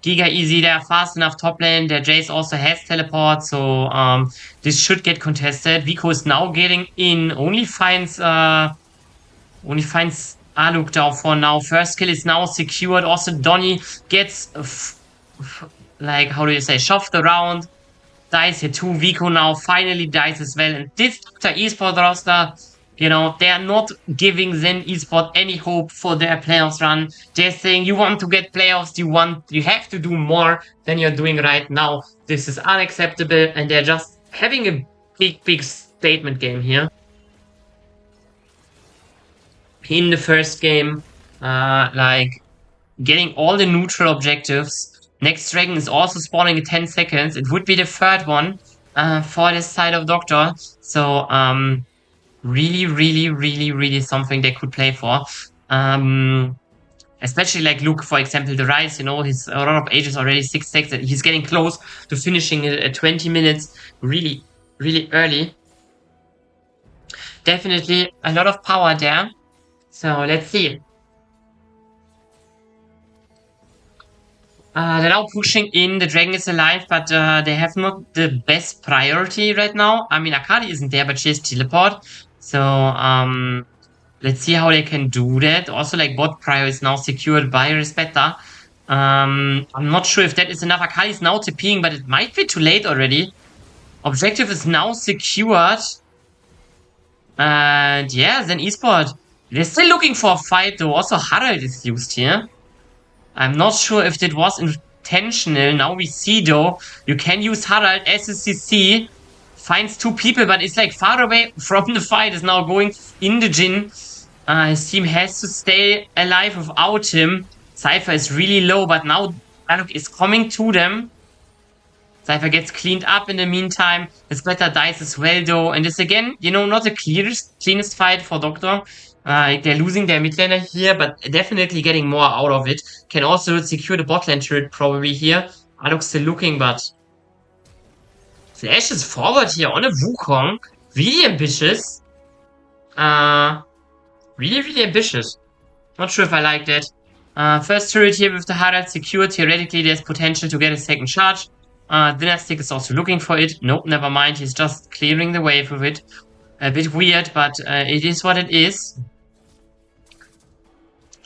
Giga easy, they're fast enough top lane. Their Jace also has teleport, so this should get contested. Vico is now getting in. Only finds Aluk down for now. First kill is now secured. Also, Donny gets how do you say, shoved around. Dies here too. Vico now finally dies as well. And this Docta Esport roster, they are not giving ZEN Esport any hope for their playoffs run. They're saying, you want to get playoffs, you have to do more than you're doing right now. This is unacceptable, and they're just having a big statement game here. In the first game, getting all the neutral objectives. Next Dragon is also spawning in 10 seconds. It would be the third one for this side of Docta. So, really something they could play for. Especially like Luke, for example, the Rise, his a lot of age is already 6 seconds. He's getting close to finishing it at 20 minutes. Really early. Definitely a lot of power there. So let's see. They're now pushing in. The dragon is alive, but they have not the best priority right now. I mean, Akali isn't there, but she has teleport. So, let's see how they can do that. Also, like, bot prio is now secured by Respetta. I'm not sure if that is enough. Akali is now TPing, but it might be too late already. Objective is now secured. And yeah, then esport. They're still looking for a fight, though. Also, Harald is used here. I'm not sure if that was intentional. Now we see, though, you can use Harald as a CC. Finds two people, but it's like far away from the fight. Is now going in the Jin. His team has to stay alive without him. Cypher is really low, but now Anuk is coming to them. Cypher gets cleaned up in the meantime. His better dies as well, though. And this again, you know, not the cleanest fight for Doctor. They're losing their mid laner here, but definitely getting more out of it. Can also secure the bot lane turret probably here. Anuk's still looking, but Flash is forward here on a Wukong. Really ambitious. Really, really ambitious. Not sure if I like that. First turret here with the Harald secured. Theoretically, there's potential to get a second charge. Dynastic is also looking for it. Nope, never mind. He's just clearing the wave with it. A bit weird, but it is what it is.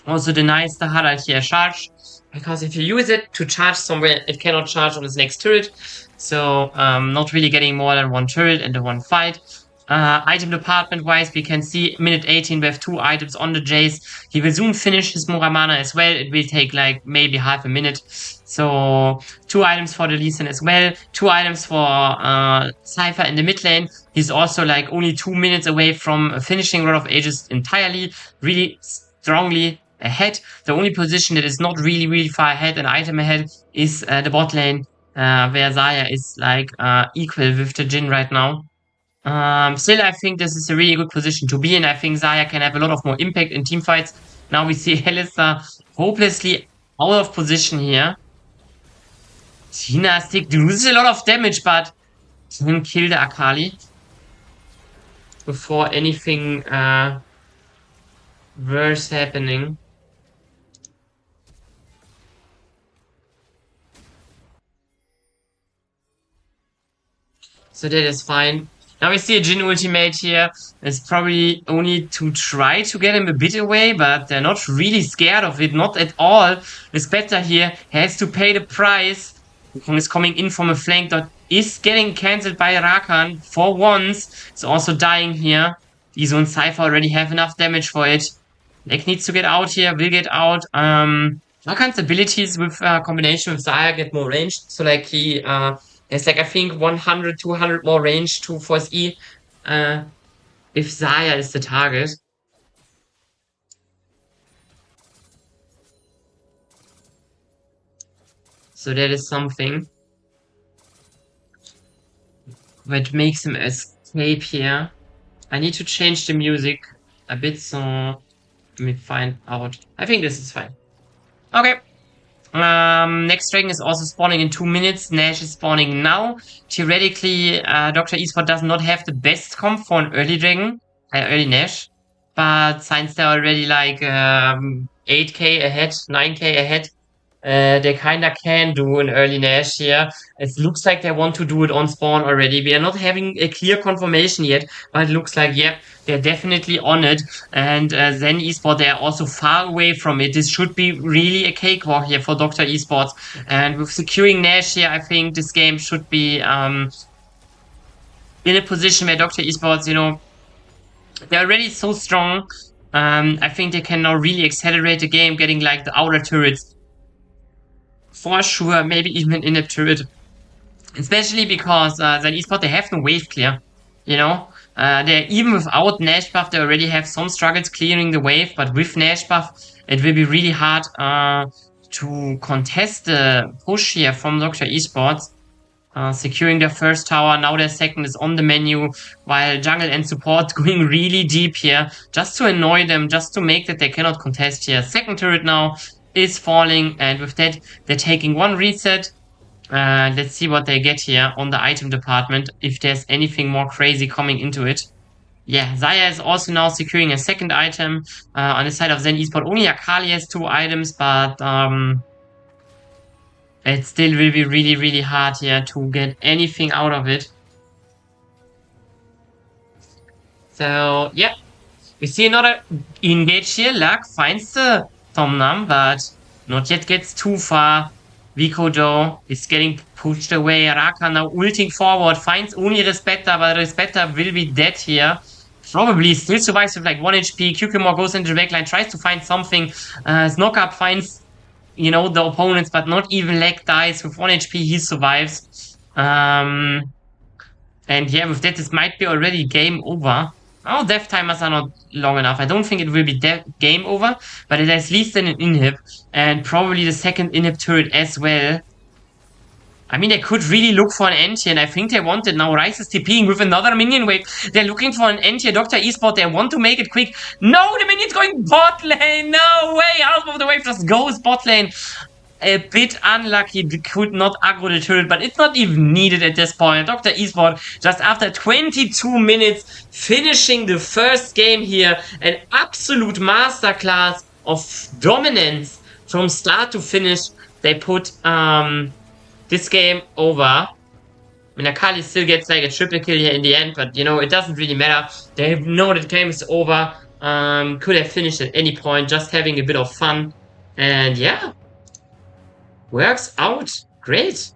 Also denies the Harald here charge. Because if you use it to charge somewhere, it cannot charge on its next turret. So, not really getting more than one turret in the one fight. Item department wise, we can see minute 18 we have 2 items on the Jace. He will soon finish his Muramana as well. It will take like maybe half a minute. So 2 items for the Lee Sin as well. 2 items for Cypher in the mid lane. He's also like only 2 minutes away from finishing Rod of Ages entirely. Really strongly ahead. The only position that is not really far ahead, an item ahead, is the bot lane. Where Xayah is like equal with the Jhin right now. Still, I think this is a really good position to be in. I think Xayah can have a lot of more impact in teamfights. Now we see Alistar hopelessly out of position here. Dynastic loses a lot of damage, but can kill the Akali before anything worse happening. So that is fine. Now we see a Jhin ultimate here. It's probably only to try to get him a bit away, but they're not really scared of it. Not at all. Respetta here has to pay the price. Wukong is coming in from a flank that is getting cancelled by Rakan for once. It's also dying here. Iso and Cypher already have enough damage for it. Lek needs to get out here, will get out. Rakan's abilities with combination with Xayah get more range. So like he there's like, I think, 100, 200 more range to force E if Xayah is the target. So that is something that makes him escape here. I need to change the music a bit, so let me find out. I think this is fine. Okay. Next dragon is also spawning in 2 minutes. Nash is spawning now. Theoretically, Dr. Esport does not have the best comp for an early dragon, early Nash. But since they're already like 8k ahead, 9k ahead, they kinda can do an early Nash here. It looks like they want to do it on spawn already. We are not having a clear confirmation yet, but it looks like, yeah, they're definitely on it. And ZEN Esport, they are also far away from it. This should be really a cakewalk here for Doctor Esports. And with securing Nash here, I think this game should be in a position where Doctor Esports, you know, they're already so strong. I think they can now really accelerate the game, getting like the outer turrets for sure, maybe even in a turret. Especially because ZEN Esport, they have no wave clear. You know? They even without Nash buff, they already have some struggles clearing the wave, but with Nash buff, it will be really hard to contest the push here from Doctor Esports. Securing their first tower, now their second is on the menu, while jungle and support going really deep here, just to annoy them, just to make that they cannot contest here. Second turret now is falling, and with that, they're taking one reset. Let's see what they get here on the item department, if there's anything more crazy coming into it. Yeah, Xayah is also now securing a second item. On the side of ZEN Esport, only Akali has 2 items, but It still will be really, really hard here to get anything out of it. So, yeah. We see another engage here. Luck finds the Tom Num, but not yet gets too far. Vico though is getting pushed away. Raka now ulting forward, finds only Respecta, but Respecta will be dead here. Probably still survives with like 1 HP. Cucumber goes into the backline, tries to find something. Snokup finds, you know, the opponents, but not even Leg dies. With 1 HP, he survives. And yeah, with that, this might be already game over. Oh, death timers are not long enough. I don't think it will be game over, but it has at least an inhib, and probably the second inhib turret as well. I mean, they could really look for an end here, and I think they want it now. Ryze is TPing with another minion wave. They're looking for an end here. Docta Esport, they want to make it quick. No, the minion's going bot lane. No way. Half of the wave just goes bot lane. A bit unlucky, could not aggro the turret, but it's not even needed at this point. Docta Esport, just after 22 minutes, finishing the first game here. An absolute masterclass of dominance from start to finish. They put this game over. I mean, Akali still gets like a triple kill here in the end, but you know, it doesn't really matter. They know that the game is over. Could have finished at any point, just having a bit of fun. And yeah, works out great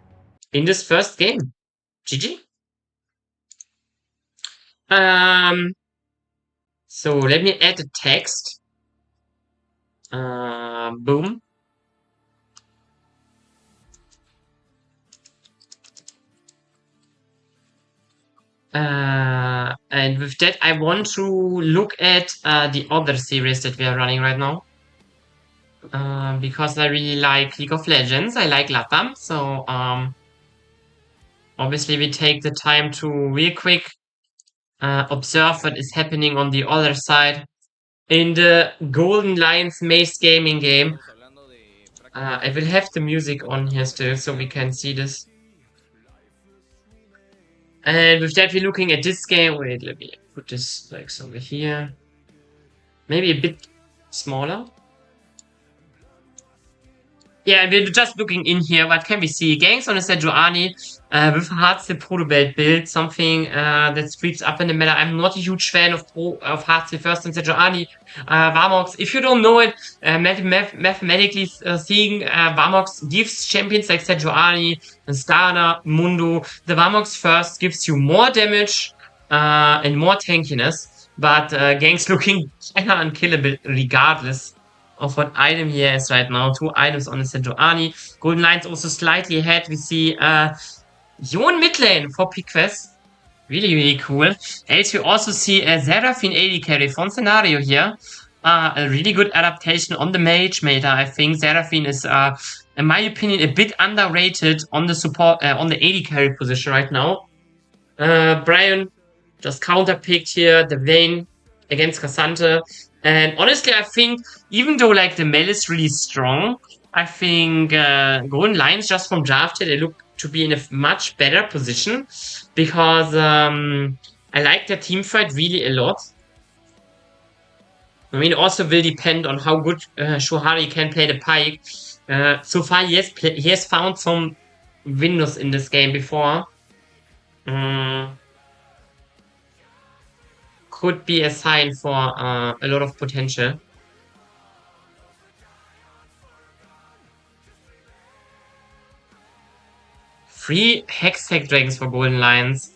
in this first game. GG. So let me add the text. Boom. And with that, I want to look at the other series that we are running right now. Because I really like League of Legends. I like LATAM. So obviously we take the time to real quick observe what is happening on the other side in the Golden Lions Maze Gaming game. I will have the music on here still so we can see this. And with that, we're looking at this game. Wait, let me put this like over here. Maybe a bit smaller. Yeah, we're just looking in here. What can we see? Gangs on a Sejuani with a Heartsteel Proto Belt build, something that sweeps up in the meta. I'm not a huge fan of Heartsteel first and Sejuani. Varmox, if you don't know it, mathematically seeing, Varmox gives champions like Sejuani, Skana, Mundo. The Varmox first gives you more damage and more tankiness, but Gangs looking kinda unkillable regardless of what item he has right now. 2 items on the Sejuani. Golden Lions also slightly ahead. We see Yon mid lane for Piquest. Really, really cool. Else we also see a Seraphine AD carry from Scenario here. A really good adaptation on the mage meta. I think Seraphine is, in my opinion, a bit underrated on the support, on the AD carry position right now. Brian just counterpicked here the Vayne against Cassante. And honestly, I think even though like the Mel is really strong, I think Golden Lions just from draft here, they look to be in a much better position because I like their team fight really a lot. I mean, it also will depend on how good Shohari can play the Pyke. So far, he has found some windows in this game before. Could be a sign for a lot of potential. Three Hextech Dragons for Golden Lions.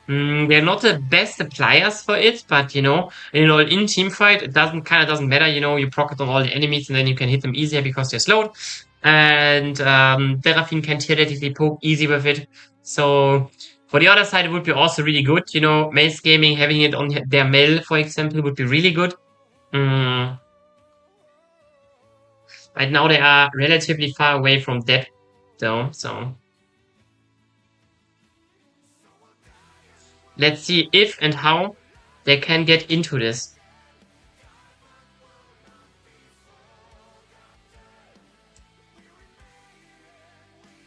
They're not the best suppliers for it, but you know, in an all-in team fight, it doesn't matter. You know, you proc it on all the enemies, and then you can hit them easier because they're slowed. And Seraphine can theoretically poke easy with it. So for the other side, it would be also really good. You know, Maze Gaming having it on their Mel, for example, would be really good. Right now, they are relatively far away from that, though. So let's see if and how they can get into this.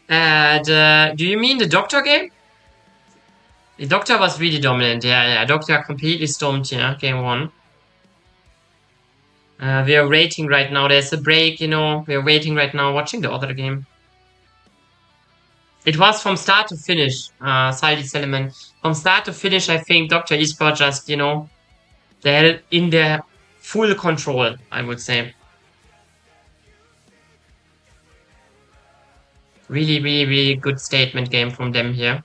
Do you mean the Doctor game? The Doctor was really dominant, yeah. Doctor completely stormed here, game 1. We are waiting right now. There's a break, you know. We are waiting right now, watching the other game. It was from start to finish, Saldi Seleman. From start to finish, I think Docta Esport just, they're in their full control, I would say. Really, really, really good statement game from them here.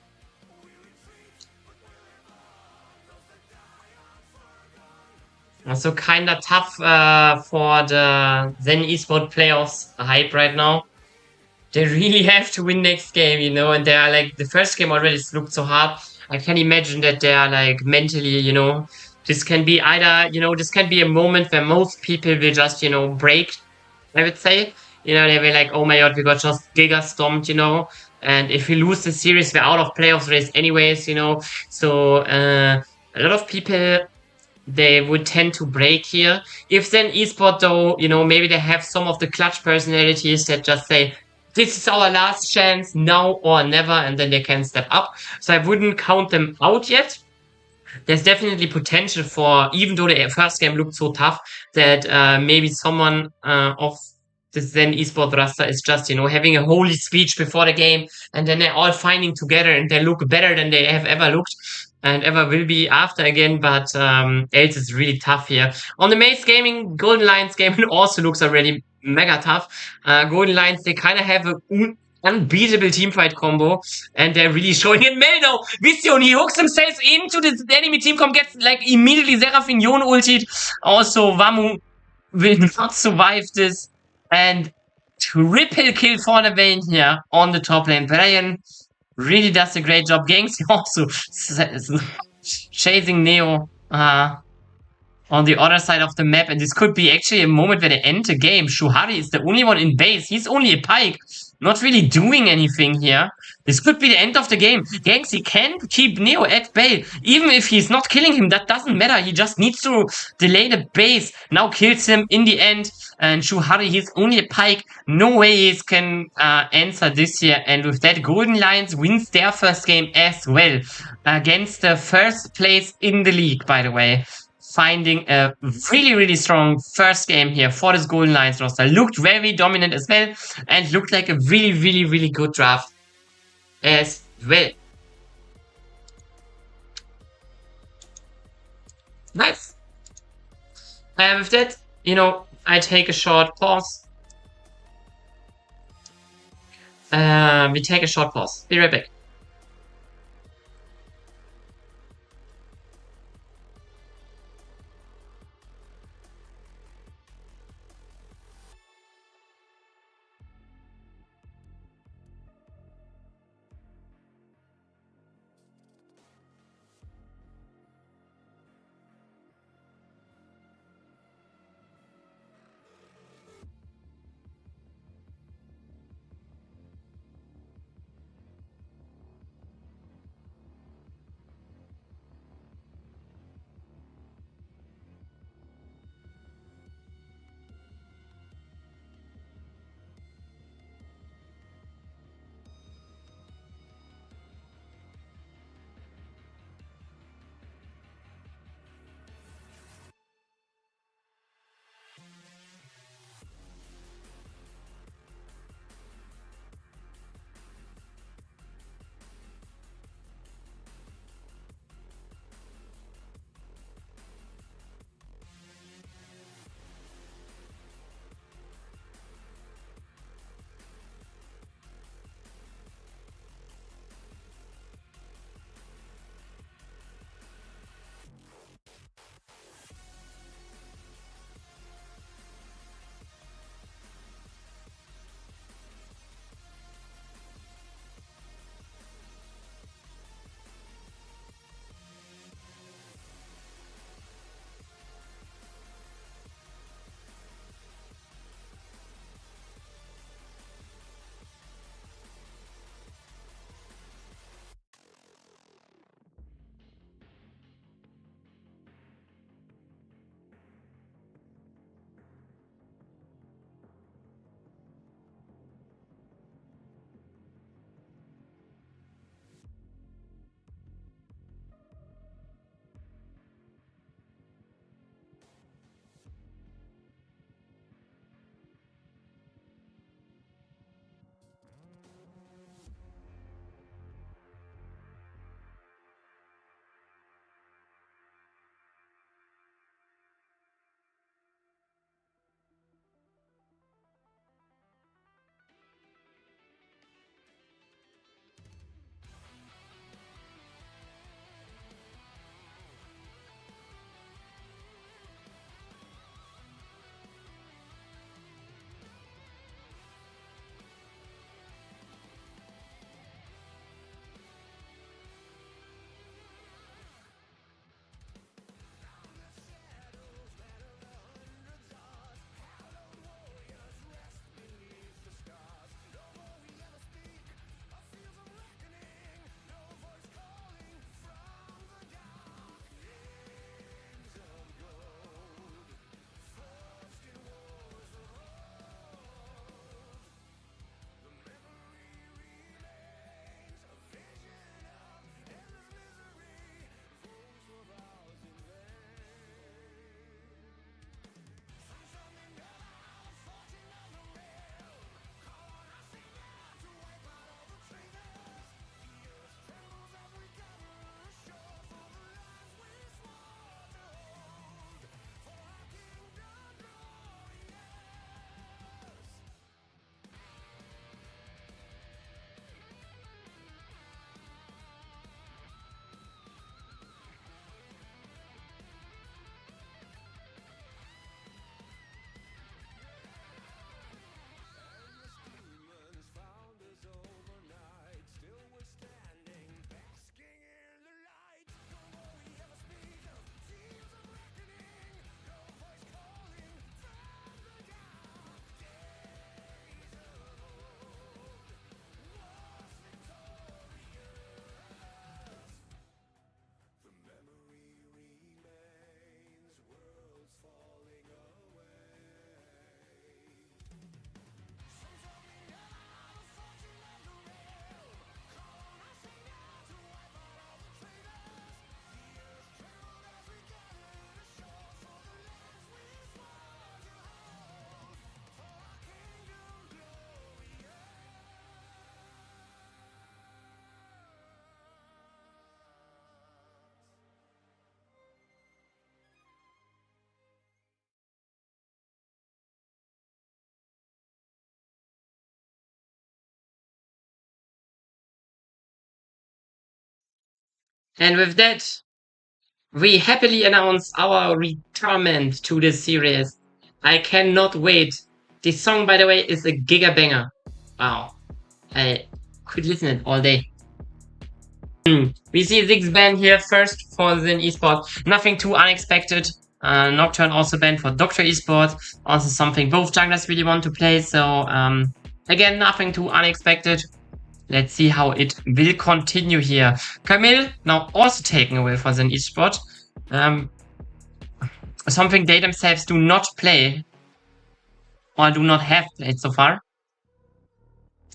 Also kind of tough for the ZEN Esport playoffs hype right now. They really have to win next game, and they are like, the first game already looked so hard. I can imagine that they are like mentally, this can be either, this can be a moment where most people will just, break, I would say. They were like, oh my god, we got just giga stomped, and if we lose the series, we're out of playoffs race anyways, So a lot of people, they would tend to break here. If then esport though, maybe they have some of the clutch personalities that just say, this is our last chance now or never, and then they can step up. So I wouldn't count them out yet. There's definitely potential for, even though the first game looked so tough, that maybe someone of the Zen Esport roster is just, having a holy speech before the game, and then they're all finding together and they look better than they have ever looked and ever will be after again. But else is really tough here. On the Maze Gaming, Golden Lions game also looks already mega tough. Golden Lions, they kind of have a unbeatable teamfight combo, and they're really showing it. Meldo, Vision, he hooks himself into the enemy team comp, gets like immediately Seraphin ulted. Also, Wamu will not survive this, and triple kill for the Vayne here on the top lane. Brian really does a great job. Gangxi also chasing Neo on the other side of the map, and this could be actually a moment where they end the game. Shuhari is the only one in base. He's only a pike, not really doing anything here. This could be the end of the game. Gangxi can keep Neo at bay. Even if he's not killing him, that doesn't matter. He just needs to delay the base. Now kills him in the end. And Shuhari, he's only a pike. No way he can answer this here. And with that, Golden Lions wins their first game as well. Against the first place in the league, by the way. Finding a really, really strong first game here for this Golden Lions roster. Looked very dominant as well, and looked like a really, really, really good draft as well. Nice. With that, I take a short pause. We take a short pause. Be right back. And with that, we happily announce our retirement to this series. I cannot wait. This song, by the way, is a giga banger. Wow. I could listen it all day. We see Ziggs ban here first for ZEN eSport. Nothing too unexpected. Nocturne also banned for Docta eSport. Also something both junglers really want to play. So again, nothing too unexpected. Let's see how it will continue here. Camille now also taken away for ZEN eSport. Something they themselves do not play or do not have played so far.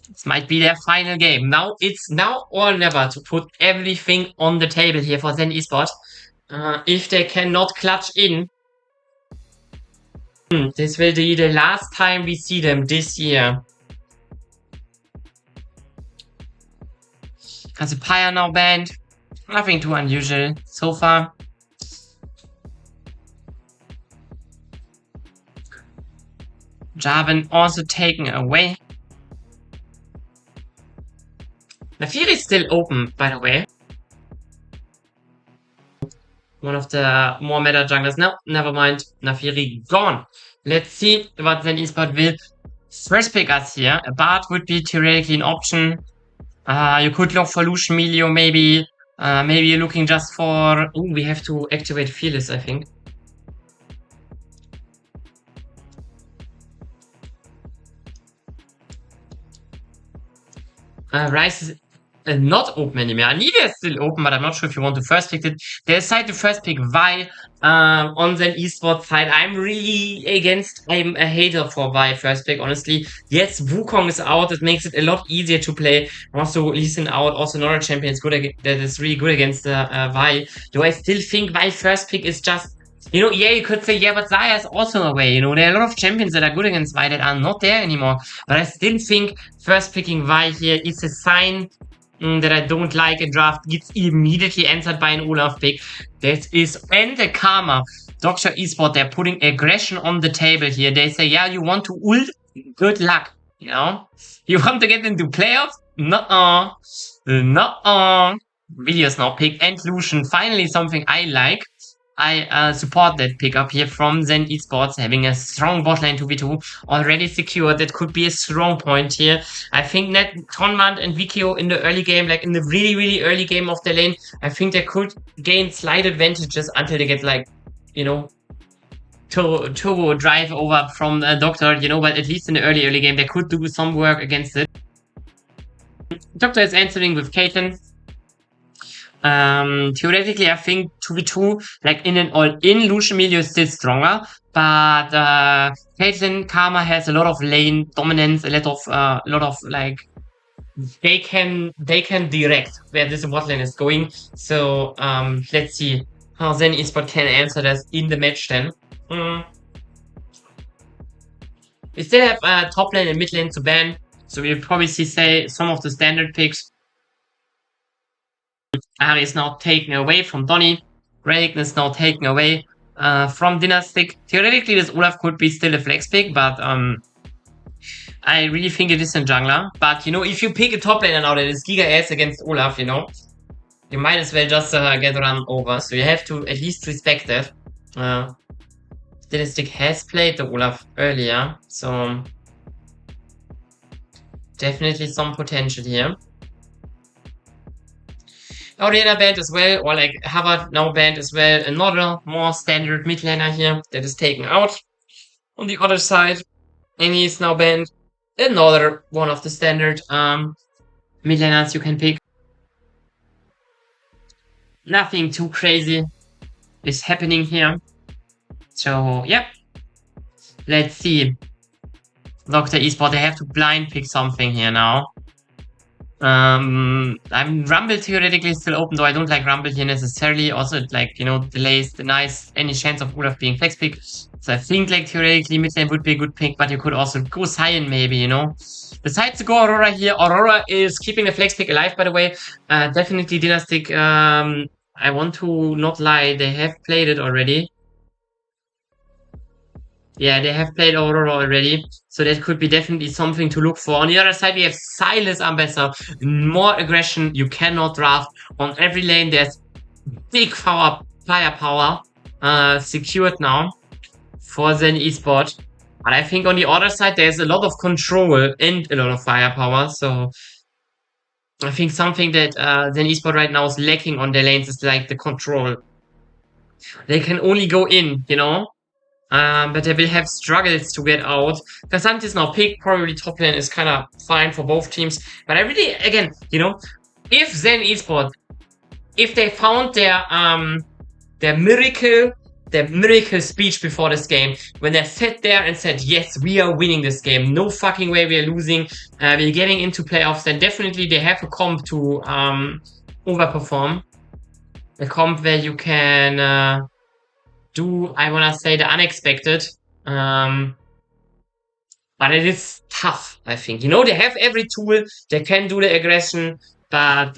This might be their final game. Now it's now or never to put everything on the table here for ZEN eSport. If they cannot clutch in, this will be the last time we see them this year. Cassiopeia now banned. Nothing too unusual so far. Jarvan also taken away. Naafiri is still open, by the way. One of the more meta junglers. No, never mind. Naafiri gone. Let's see what ZEN eSport will first pick us here. A Bard would be theoretically an option. You could look for Lucian Melio, maybe. Maybe you're looking just for... Oh, we have to activate Fearless, I think. Ryze is not open anymore. Anivia is still open, but I'm not sure if you want to first pick it. They decide to first pick Vi on the eSports side. I'm really against. I'm a hater for Vi first pick, honestly. Yes, Wukong is out. It makes it a lot easier to play. Also, Lee Sin out. Also, another champion is good that is really good against Vi. Though I still think Vi first pick is just. You know, yeah, you could say, yeah, but Zaya is also away. You know, there are a lot of champions that are good against Vi that are not there anymore. But I still think first picking Vi here is a sign that I don't like a draft. Gets immediately answered by an Olaf pick. That is, and the Karma. Docta eSport, they're putting aggression on the table here. They say, yeah, you want to ult? Good luck. You know? You want to get into playoffs? Nuh-uh. Nuh-uh. Videos now pick and Lucian. Finally, something I like. I support that pickup here from ZEN eSports, having a strong botlane 2v2 already secured. That could be a strong point here. I think that Tonmand and Vikio in the early game, like in the really, really early game of the lane, I think they could gain slight advantages until they get like, you know, turbo drive over from Docta, you know, but at least in the early game, they could do some work against it. Docta is answering with Caitlyn. Theoretically, I think 2v2, like in an all-in, Lucian Melio is still stronger, but Caitlyn Karma has a lot of lane dominance, a lot of like they can direct where this bot lane is going. So let's see how ZEN eSport can answer this in the match then. We still have top lane and mid lane to ban, so we'll probably see some of the standard picks. Ari is now taken away from Donny. Rayton is now taken away from Dynastic. Theoretically, this Olaf could be still a flex pick, but I really think it is a jungler. But, you know, if you pick a top laner now that is Giga ass against Olaf, you know, you might as well just get run over. So you have to at least respect that. Dynastic has played the Olaf earlier, so definitely some potential here. Oriana banned as well, or like Havard now banned as well. Another more standard mid laner here that is taken out on the other side. And he's now banned. Another one of the standard mid laners you can pick. Nothing too crazy is happening here. So, yeah. Let's see. Docta eSport, they have to blind pick something here now. Rumble theoretically still open, though I don't like Rumble here necessarily. Also, like, you know, delays any chance of Olaf being flex pick. So I think, like, theoretically mid lane would be a good pick, but you could also go Cyan maybe, you know. Besides to go Aurora here, Aurora is keeping the flex pick alive, by the way. Definitely Dynastic, I want to not lie, they have played it already. Yeah, they have played Aurora already, so that could be definitely something to look for. On the other side, we have Silas Ambassador. More aggression, you cannot draft. On every lane, there's big firepower secured now for ZEN Esport. But I think on the other side, there's a lot of control and a lot of firepower. So I think something that ZEN Esport right now is lacking on their lanes is like the control. They can only go in, you know? But they will have struggles to get out. Cassandra is now picked. Probably top lane is kind of fine for both teams. But I really, again, you know, if ZEN Esport, if they found their miracle speech before this game, when they sat there and said, yes, we are winning this game, no fucking way we are losing, we're getting into playoffs, then definitely they have a comp to overperform. A comp where you can do, I wanna say, the unexpected. But it is tough, I think. You know, they have every tool, they can do the aggression, but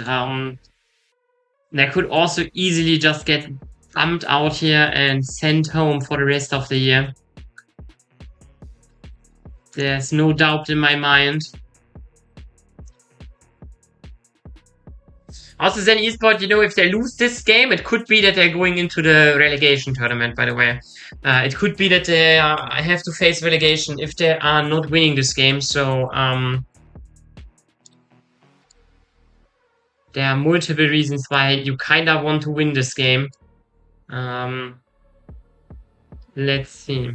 they could also easily just get bumped out here and sent home for the rest of the year. There's no doubt in my mind. Also, ZEN Esport, you know, if they lose this game, it could be that they're going into the relegation tournament, by the way. It could be that they have to face relegation if they are not winning this game. So, there are multiple reasons why you kind of want to win this game. Let's see.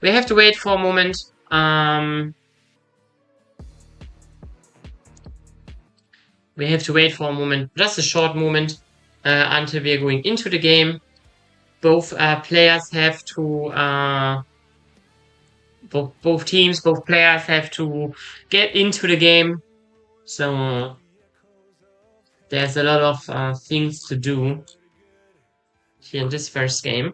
We have to wait for a moment. We have to wait for a moment, just a short moment, until we are going into the game. Both players have to, both teams, both players have to get into the game. So there's a lot of things to do here in this first game.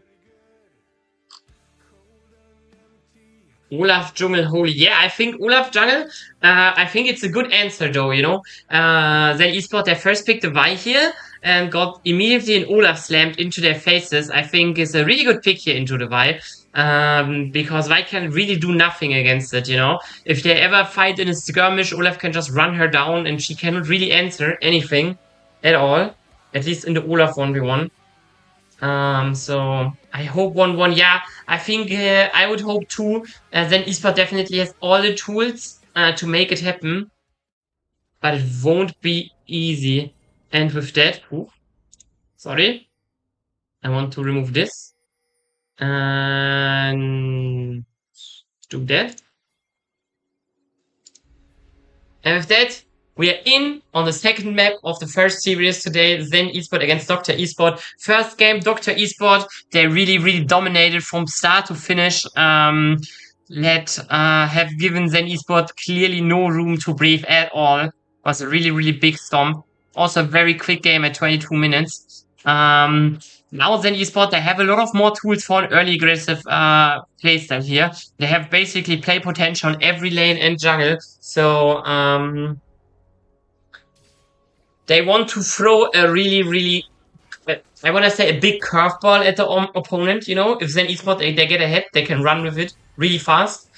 Olaf Jungle Holy. Yeah, I think Olaf Jungle, I think it's a good answer though, you know. ZEN Esport, they first picked the Vi here and got immediately an Olaf slammed into their faces. I think is a really good pick here into the Vi. Because Vi can really do nothing against it, you know. If they ever fight in a skirmish, Olaf can just run her down and she cannot really answer anything at all. At least in the Olaf 1v1. So I hope 1-1. Yeah, I think I would hope too. ZEN Esport definitely has all the tools to make it happen, but it won't be easy. And with that, sorry, I want to remove this and do that. And with that, we are in on the second map of the first series today, ZEN Esport against Docta Esport. First game, Docta Esport, they really dominated from start to finish. Have given ZEN Esport clearly no room to breathe at all. It was a really big stomp. Also a very quick game at 22 minutes. Now ZEN Esport, they have a lot of more tools for an early aggressive playstyle here. They have basically play potential on every lane and jungle. So, they want to throw a really, I want to say a big curveball at the opponent, you know. If ZEN Esport, they get ahead, they can run with it really fast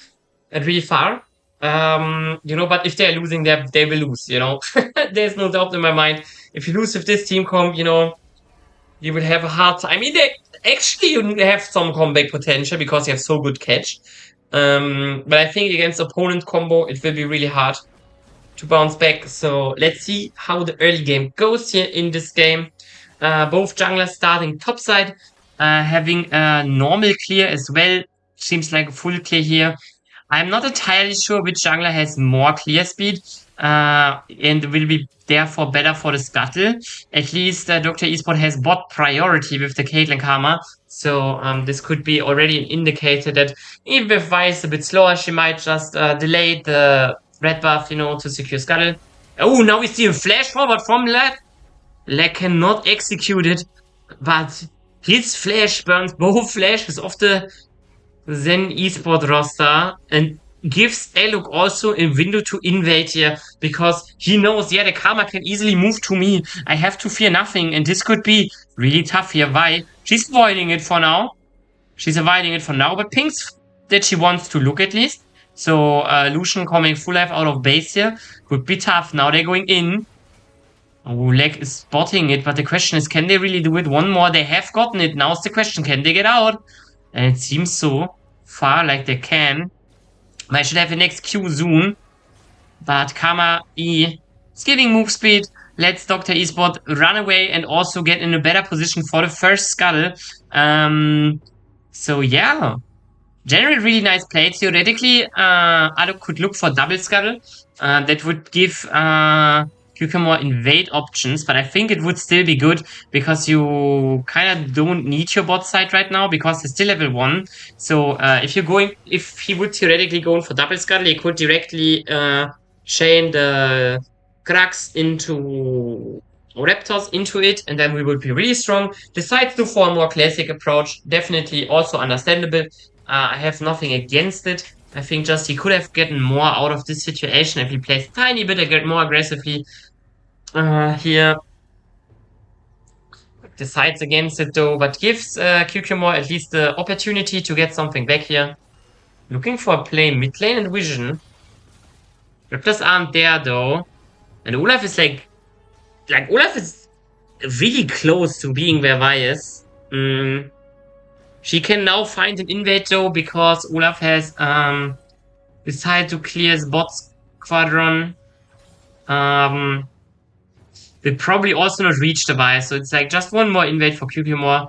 and really far. You know, but if they're losing, they will lose, you know. There's no doubt in my mind. If you lose with this team comp, you know, you will have a hard time. I mean, you have some comeback potential because you have so good catch. But I think against opponent combo, it will be really hard to bounce back. So let's see how the early game goes here in this game. Both junglers starting topside, having a normal clear as well. Seems like a full clear here. I'm not entirely sure which jungler has more clear speed and will be therefore better for the scuttle. At least Docta Esport has bot priority with the Caitlyn Karma. So this could be already an indicator that even if Vi is a bit slower, she might just delay the red buff, you know, to secure scuttle. Oh, now we see a flash forward from Lad. Lad cannot execute it, but his flash burns both flashes of the ZEN Esport roster and gives Eluk also a window to invade here because he knows, yeah, the Karma can easily move to me. I have to fear nothing, and this could be really tough here. Why? She's avoiding it for now. But pinks that she wants to look at least. So Lucian coming full life out of base here would be tough. Now they're going in. Oh, Leg is spotting it, but the question is, can they really do it? One more, they have gotten it. Now's the question, can they get out? And it seems so far like they can. I should have the next Q soon. But Kama E is giving move speed. Let's Doctor Esport run away and also get in a better position for the first scuttle. So yeah. Generally really nice play. Theoretically, Ado could look for double scuttle. That would give Cucumber invade options, but I think it would still be good because you kind of don't need your bot side right now because he's still level 1. So if he would theoretically go in for double scuttle, he could directly chain the Crux into Raptors into it, and then we would be really strong. Decides to for a more classic approach, definitely also understandable. I have nothing against it. I think just he could have gotten more out of this situation if he plays tiny bit more aggressively. Here decides against it though, but gives Cucumber at least the opportunity to get something back here. Looking for a play mid lane and vision. Raptors aren't there though. And Olaf is like Olaf is really close to being where Vi is. She can now find an invade though because Olaf has decided to clear his bot squadron. Will probably also not reach the Vi, so it's like just one more invade for Cucumber.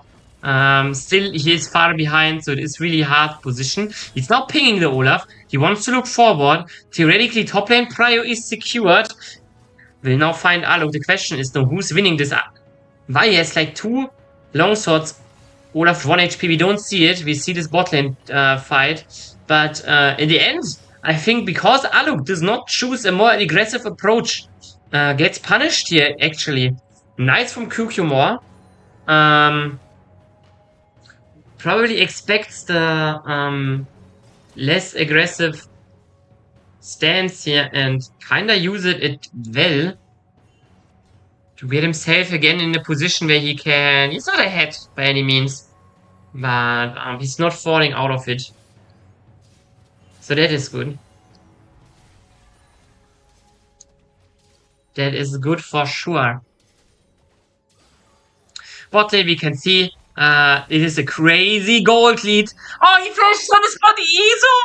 Still, he is far behind, so it is really hard position. He's now pinging the Olaf. He wants to look forward. Theoretically, top lane prio is secured. Will now find Alok. The question is though, who's winning this? Vi has like 2 longswords. Olaf 1 HP. We don't see it. We see this bot lane fight. But in the end, I think because Alok does not choose a more aggressive approach, gets punished here, actually. Nice from Cucumber. Probably expects the less aggressive stance here and kinda use it well to get himself again in a position where he can... He's not ahead by any means, but he's not falling out of it. So that is good. That is good for sure. Bot lane we can see it is a crazy gold lead. Oh, he flashed on the spot Iso!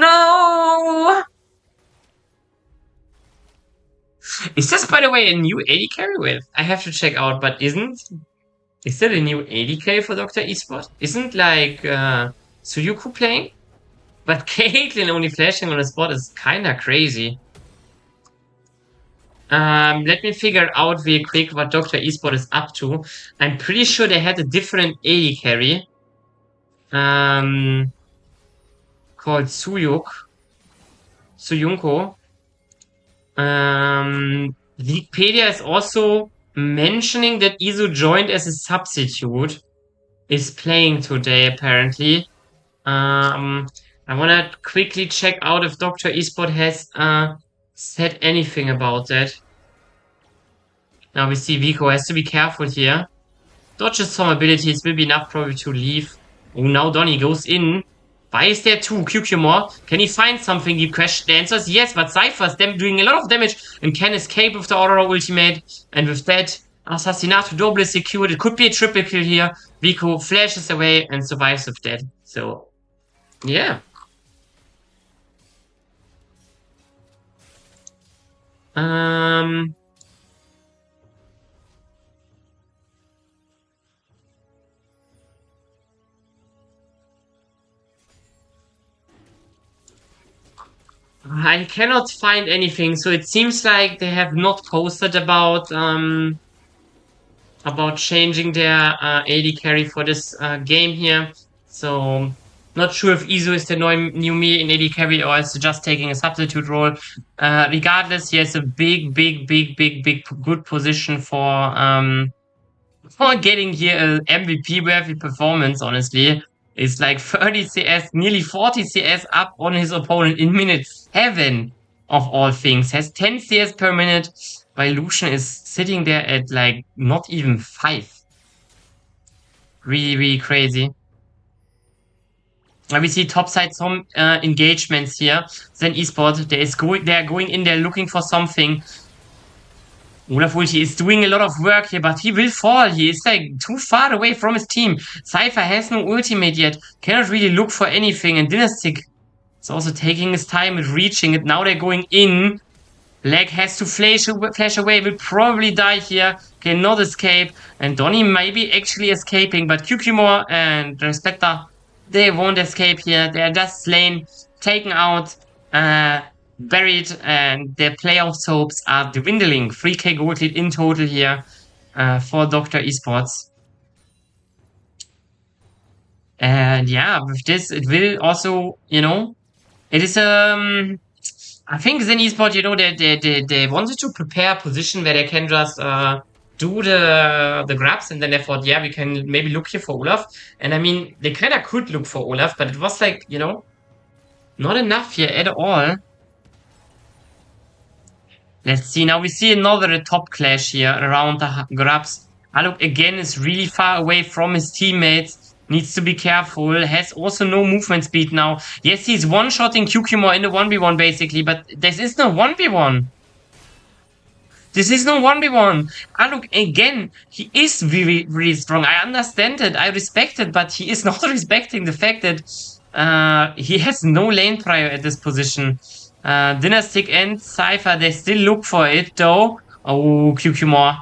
No! Is this, by the way, a new AD carry with? I have to check out, but isn't... Is that a new AD carry for Doctor Esport? Isn't, like, Suyuku playing? But Caitlyn only flashing on the spot is kinda crazy. Let me figure out real quick what Doctor Esport is up to. I'm pretty sure they had a different AD carry. Called Suyunko. Wikipedia is also mentioning that Izu joined as a substitute. Is playing today, apparently. I wanna quickly check out if Doctor Esport has said anything about that. Now we see Vico has to be careful here. Dodges some abilities will be enough probably to leave. Oh, now Donny goes in. Why is there 2? Cucumber? Can he find something? The question, the answer is yes, but Cypher's doing a lot of damage and can escape with the Aurora ultimate. And with that, Assassinato Double is secured. It could be a triple kill here. Vico flashes away and survives with that. So, yeah. I cannot find anything, so it seems like they have not posted about changing their AD carry for this game here. So not sure if Izu is the new me in AD carry or is just taking a substitute role. Regardless, he has a big good position for getting here an MVP worthy performance, honestly. It's like 30 CS, nearly 40 CS up on his opponent in minute 7 of all things. Has 10 CS per minute, while Lucian is sitting there at like not even 5. Really crazy. We see topside some engagements here. ZEN Esport, they are going in there looking for something. Olaf ulti is doing a lot of work here, but he will fall. He is like too far away from his team. Cypher has no ultimate yet. Cannot really look for anything. And Dynastic is also taking his time with reaching it. Now they're going in. Leg has to flash away. Will probably die here. Cannot escape. And Donny may be actually escaping. But Kukimor and Respecta, they won't escape here. They're just slain. Taken out. Buried, and their playoff hopes are dwindling. 3k gold lead in total here for Docta Esports. And yeah, with this, it will also, it is I think ZEN Esport, they wanted to prepare a position where they can just do the grabs, and then they thought, yeah, we can maybe look here for Olaf. And I mean, they kind of could look for Olaf, but it was like, not enough here at all. Let's see. Now we see another top clash here around the grabs. Alok again is really far away from his teammates. Needs to be careful. Has also no movement speed now. Yes, he's one-shotting Kukimor in the 1v1 basically, but this is no 1v1. This is no 1v1. Alok again, he is really, really strong. I understand it. I respect it, but he is not respecting the fact that he has no lane prior at this position. Dynastic and Cypher, they still look for it though. Oh, Kukimor.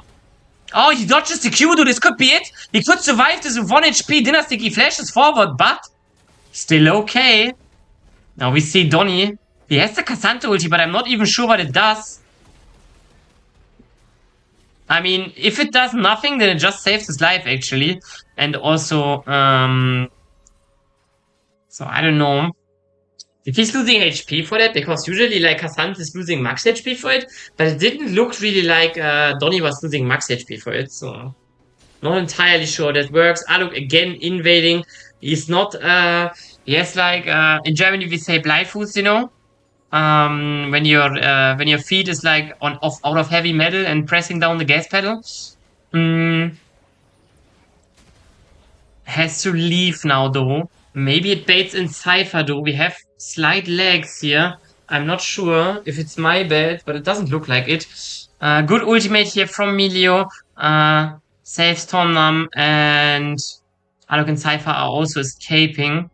Oh, he dodges the Q, dude. This could be it. He could survive this with 1 HP. Dynastic, he flashes forward, but still okay. Now we see Donny. He has the Cassandra ulti, but I'm not even sure what it does. I mean, if it does nothing, then it just saves his life, actually. And also, so I don't know if he's losing HP for that, because usually like Cassandra is losing max HP for it, but it didn't look really like Donny was losing max HP for it, so not entirely sure that works. Alok again invading. He's not he has like in Germany we say Bleifuß, when your feet is like out of heavy metal and pressing down the gas pedal. Has to leave now though. Maybe it baits in Cypher though. We have slight lags here. I'm not sure if it's my bad, but it doesn't look like it. Good ultimate here from Milio. Saves Tomnam, and Alok and Cypher are also escaping.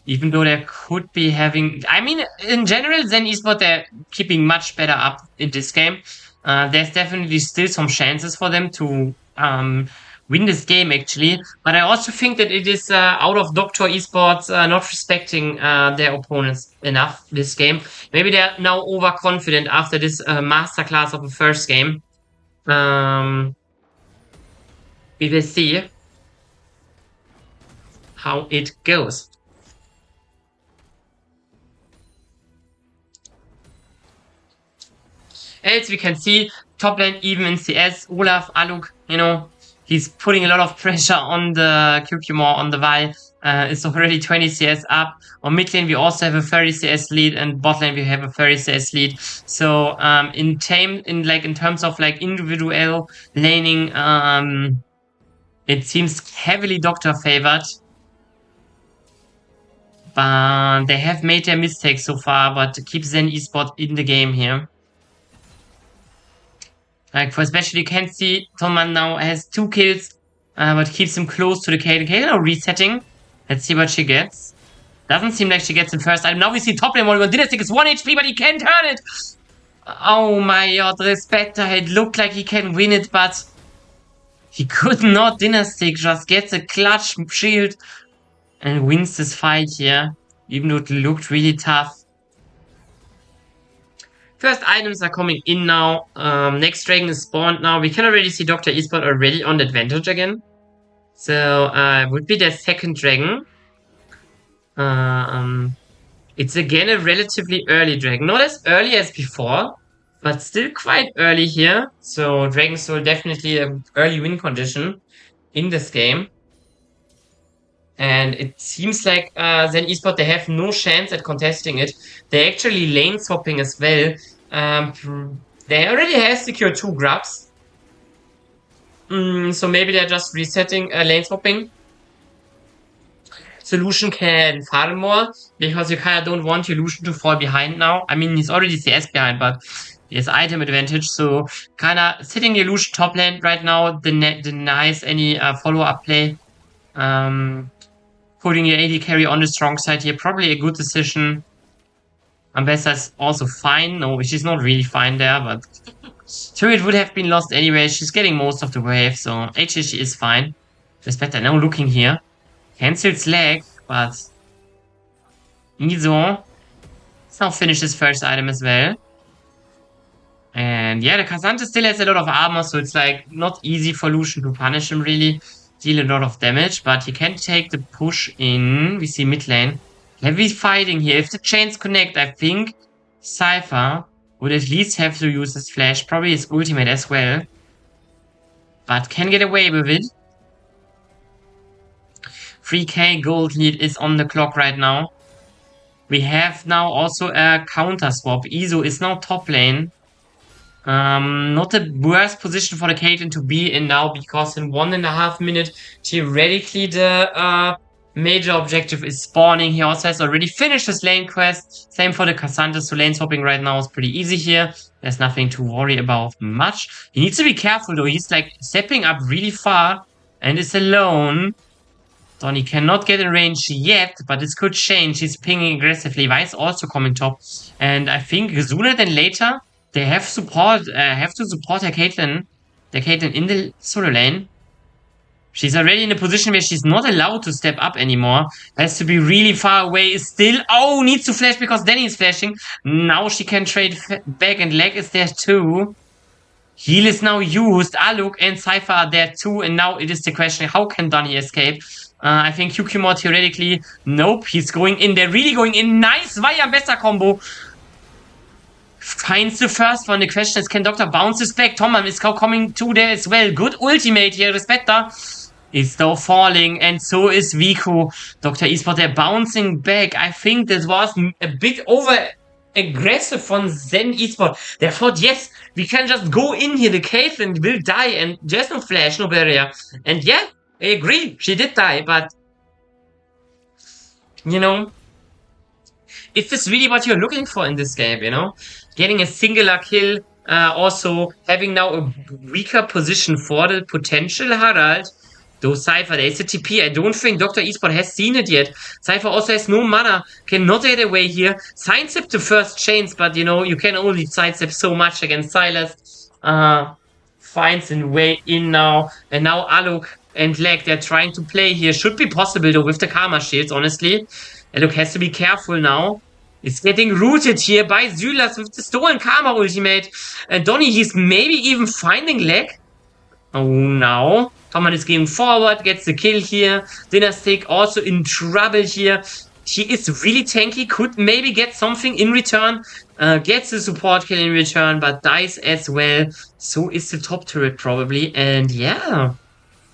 Even though they could be having... I mean, in general, ZEN Esport, they're keeping much better up in this game. There's definitely still some chances for them to win this game, actually. But I also think that it is out of Docta Esports not respecting their opponents enough this game. Maybe they're now overconfident after this masterclass of the first game. We will see how it goes. As we can see, top lane even in CS, Olaf, Alok, he's putting a lot of pressure on the Kukimor, on the Vi. It's already 20 CS up. On mid lane we also have a 30 CS lead, and bot lane we have a 30 CS lead. So in terms of like individual laning, it seems heavily Docta favored. But they have made their mistakes so far, but keep ZEN Esport in the game here. Like, for especially, you can see Toman now has 2 kills, but keeps him close to the Kaden. Kaden now resetting. Let's see what she gets. Doesn't seem like she gets him first item. Now we see top lane Mollygon. Dynastic is 1 HP, but he can't turn it. Oh my god, Respecta. It looked like he can win it, but he could not. Dynastic just gets a clutch shield and wins this fight here, even though it looked really tough. First items are coming in now. Next dragon is spawned now. We can already see Docta Esport already on the advantage again. So would be their second dragon. It's again a relatively early dragon. Not as early as before, but still quite early here. So Dragon Soul definitely an early win condition in this game. And it seems like ZEN Esport, they have no chance at contesting it. They're actually lane swapping as well. They already have secured 2 grabs. So maybe they're just resetting lane swapping. Solution can farm more, because you kind of don't want your Lucian to fall behind now. I mean, he's already CS behind, but He has item advantage, so kinda sitting the illusion top lane right now denies any follow-up play. Putting your AD carry on the strong side here, probably a good decision. Ambessa's also fine. No, she's not really fine there, but Turret would have been lost anyway. She's getting most of the wave, so HH is fine. It's better now looking here. Cancels lag, but Iso now finishes first item as well. And yeah, the Cassandra still has a lot of armor, so it's like not easy for Lucian to punish him really. Deal a lot of damage, but he can take the push in. We see mid lane. Heavy fighting here. If the chains connect, I think Cypher would at least have to use his flash, probably his ultimate as well. But can get away with it. 3k gold lead is on the clock right now. We have now also a counter swap. Iso is now top lane. Not the worst position for the Caitlyn to be in now, because in 1.5 minutes, theoretically the major objective is spawning. He also has already finished his lane quest. Same for the Cassandra, so lane swapping right now is pretty easy here. There's nothing to worry about much. He needs to be careful though. He's like stepping up really far and is alone. Donny cannot get in range yet, but this could change. He's pinging aggressively. Vice also coming top. And I think sooner than later, they have to support their Caitlyn in the solo lane. She's already in a position where she's not allowed to step up anymore. Has to be really far away. Still, oh, needs to flash because Danny is flashing. Now she can trade back, and leg is there too. Heal is now used. Aluk and Cypher are there too, and now it is the question, how can Donny escape? I think Kyukimor theoretically, nope, he's going in. They're really going in. Nice Vaya Bessa combo. Finds the first one. The question is, can Docta bounce this back? Tomam is coming to there as well. Good ultimate here. Respecta is though falling, and so is Viku. Docta Esport, they're bouncing back. I think this was a bit over aggressive from ZEN Esport. They thought, yes, we can just go in here. The Caitlyn will die, and there's no flash, no barrier. And yeah, I agree. She did die, but you know, is this really what you're looking for in this game, you know? Getting a singular kill, also having now a weaker position for the potential Harald. Though Cypher, there's a TP. I don't think Docta Esport has seen it yet. Cypher also has no mana, cannot get away here. Sidestep the first chains, but you know, you can only sidestep so much against Silas. Finds a way in now. And now Aluk and Leg, they're trying to play here. Should be possible though with the Karma Shields, honestly. Aluk has to be careful now. It's getting rooted here by Sylas with the stolen Karma ultimate. And Donny, he's maybe even finding Leg. Oh, now. Toman is going forward, gets the kill here. Dynastic also in trouble here. He is really tanky, could maybe get something in return. Gets the support kill in return, but dies as well. So is the top turret probably. And yeah.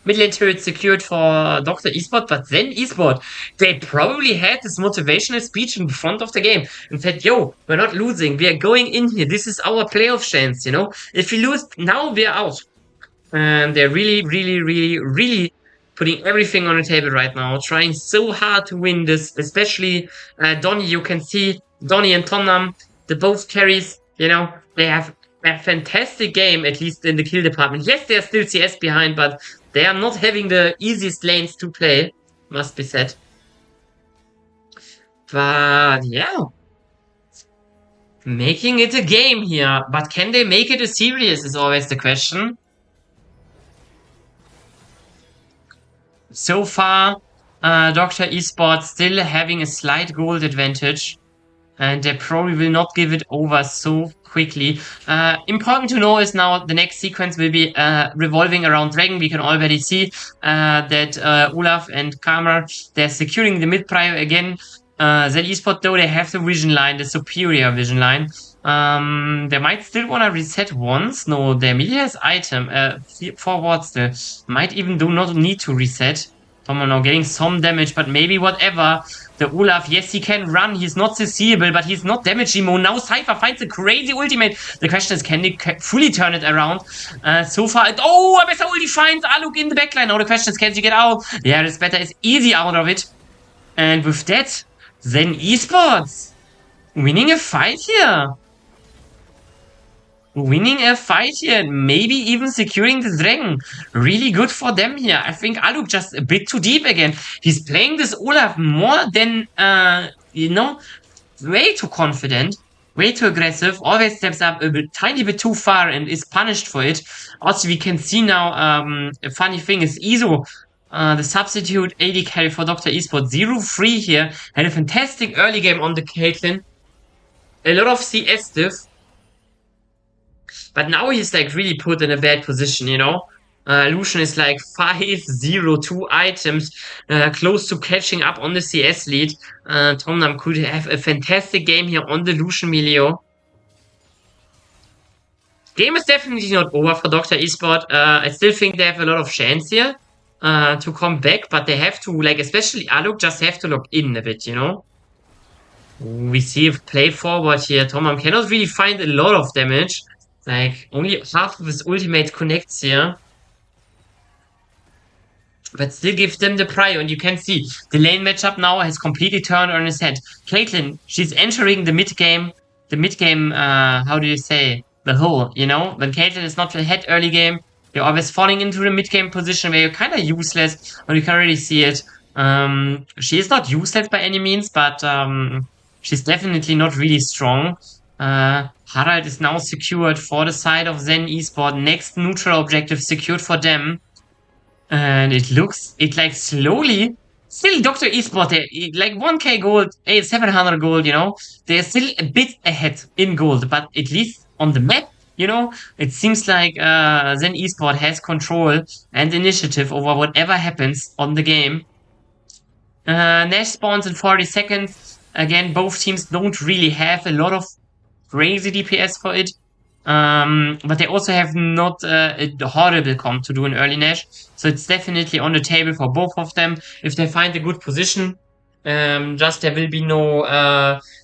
Mid lane turret secured for Docta Esport, but then Esport, they probably had this motivational speech in front of the game and said, yo, we're not losing, we are going in here, this is our playoff chance, you know? If we lose, now we're out. And they're really putting everything on the table right now, trying so hard to win this, especially Donny. You can see Donny and Tomnam, the both carries, you know, they have a fantastic game, at least in the kill department. Yes, they're still CS behind, but they are not having the easiest lanes to play, must be said. But yeah, making it a game here. But can they make it a series is always the question. So far, Docta Esport still having a slight gold advantage. And they probably will not give it over so quickly. Important to know is now the next sequence will be revolving around Dragon. We can already see that Olaf and Karma, they're securing the mid prio again. ZEN Esport, though, they have the vision line, the superior vision line. They might still want to reset once. No, their melee has item. 4 wards still. Might even do not need to reset. Tomo now getting some damage, but maybe whatever. The Olaf, yes, he can run. He's not seeable, but he's not damage emo. Now Cypher finds a crazy ultimate. The question is, can they fully turn it around? So far, oh, Abessa ulti finds Aluk in the backline. Now the question is, can she get out? Yeah, this better is easy out of it. And with that, ZEN Esports winning a fight here. winning a fight here, maybe even securing the dragon. Really good for them here. I think Aluk just a bit too deep again. He's playing this Olaf more than, way too confident, way too aggressive, always steps up a tiny bit too far and is punished for it. Also, we can see now, a funny thing is Iso, the substitute AD carry for Docta Esports, 0-3 here, had a fantastic early game on the Caitlyn. A lot of CS diff, but now he's like really put in a bad position, you know? Lucian is like 5-0-2 items, close to catching up on the CS lead. Tomnam could have a fantastic game here on the Lucian Melio. Game is definitely not over for Docta Esport. I still think they have a lot of chance here to come back, but they have to, like, especially Aluk, just have to lock in a bit, you know? We see a play forward here. Tomam cannot really find a lot of damage. Like, only half of his ultimate connects here. But still give them the prio, and you can see the lane matchup now has completely turned on his head. Caitlyn, she's entering the mid game, how do you say, the hole, you know? When Caitlyn is not ahead early game, you're always falling into the mid game position where you're kind of useless, but you can already see it. She is not useless by any means, but she's definitely not really strong. Harald is now secured for the side of ZEN Esport. Next neutral objective secured for them. And it like slowly, still Docta Esport, like 1k gold, 700 gold, you know, they're still a bit ahead in gold, but at least on the map, you know, it seems like ZEN Esport has control and initiative over whatever happens on the game. Nash spawns in 40 seconds. Again, both teams don't really have a lot of crazy DPS for it. But they also have not a horrible comp to do an early Nash. So it's definitely on the table for both of them. If they find a good position, just there will be no,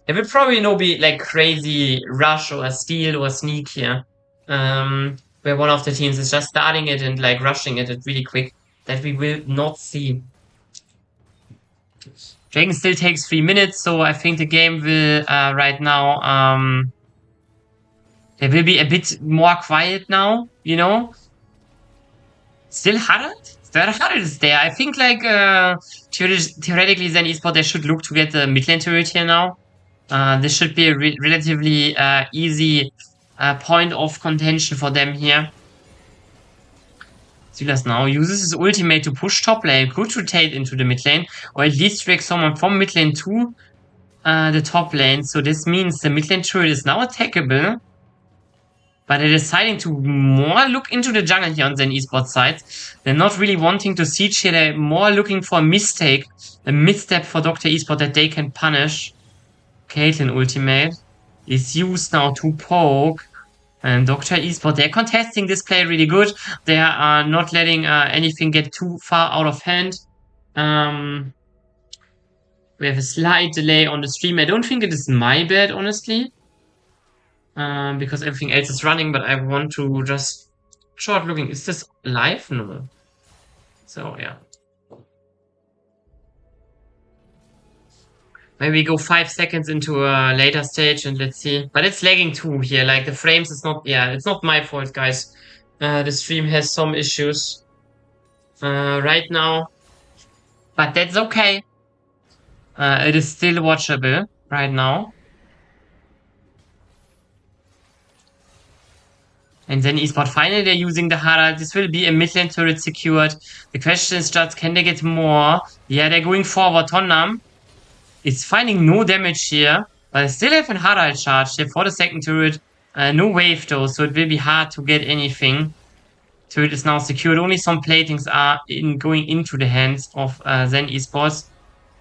there will probably no be like crazy rush or a steal or a sneak here. Where one of the teams is just starting it and like rushing it really quick. That we will not see. Dragon still takes 3 minutes, so I think the game will right now there will be a bit more quiet now, you know? Still Harald? Still Harald is there. I think, like, theoretically, ZEN Esport, they should look to get the mid lane turret here now. This should be a relatively easy point of contention for them here. Silas now uses his ultimate to push top lane, could rotate into the mid lane, or at least drag someone from mid lane to the top lane. So this means the mid lane turret is now attackable. But they're deciding to more look into the jungle here on ZEN Esports side. They're not really wanting to siege here. They're more looking for a mistake, a misstep for Docta Esport that they can punish. Caitlyn ultimate is used now to poke. And Docta Esport, they're contesting this play really good. They are not letting anything get too far out of hand. We have a slight delay on the stream. I don't think it is my bad, honestly. Because everything else is running, but I want to just short looking. Is this live? No. So yeah. Maybe go 5 seconds into a later stage and let's see. But it's lagging too here. Like the frames is not, yeah, it's not my fault, guys. The stream has some issues right now, but that's okay. It is still watchable right now. And then Esport finally they're using the Harald. This will be a mid lane turret secured. The question is just, can they get more? Yeah, they're going forward. Tonnam is finding no damage here, but I still have a Harald charge here for the second turret. No wave though, so it will be hard to get anything. Turret is now secured. Only some platings are going into the hands of ZEN Esports.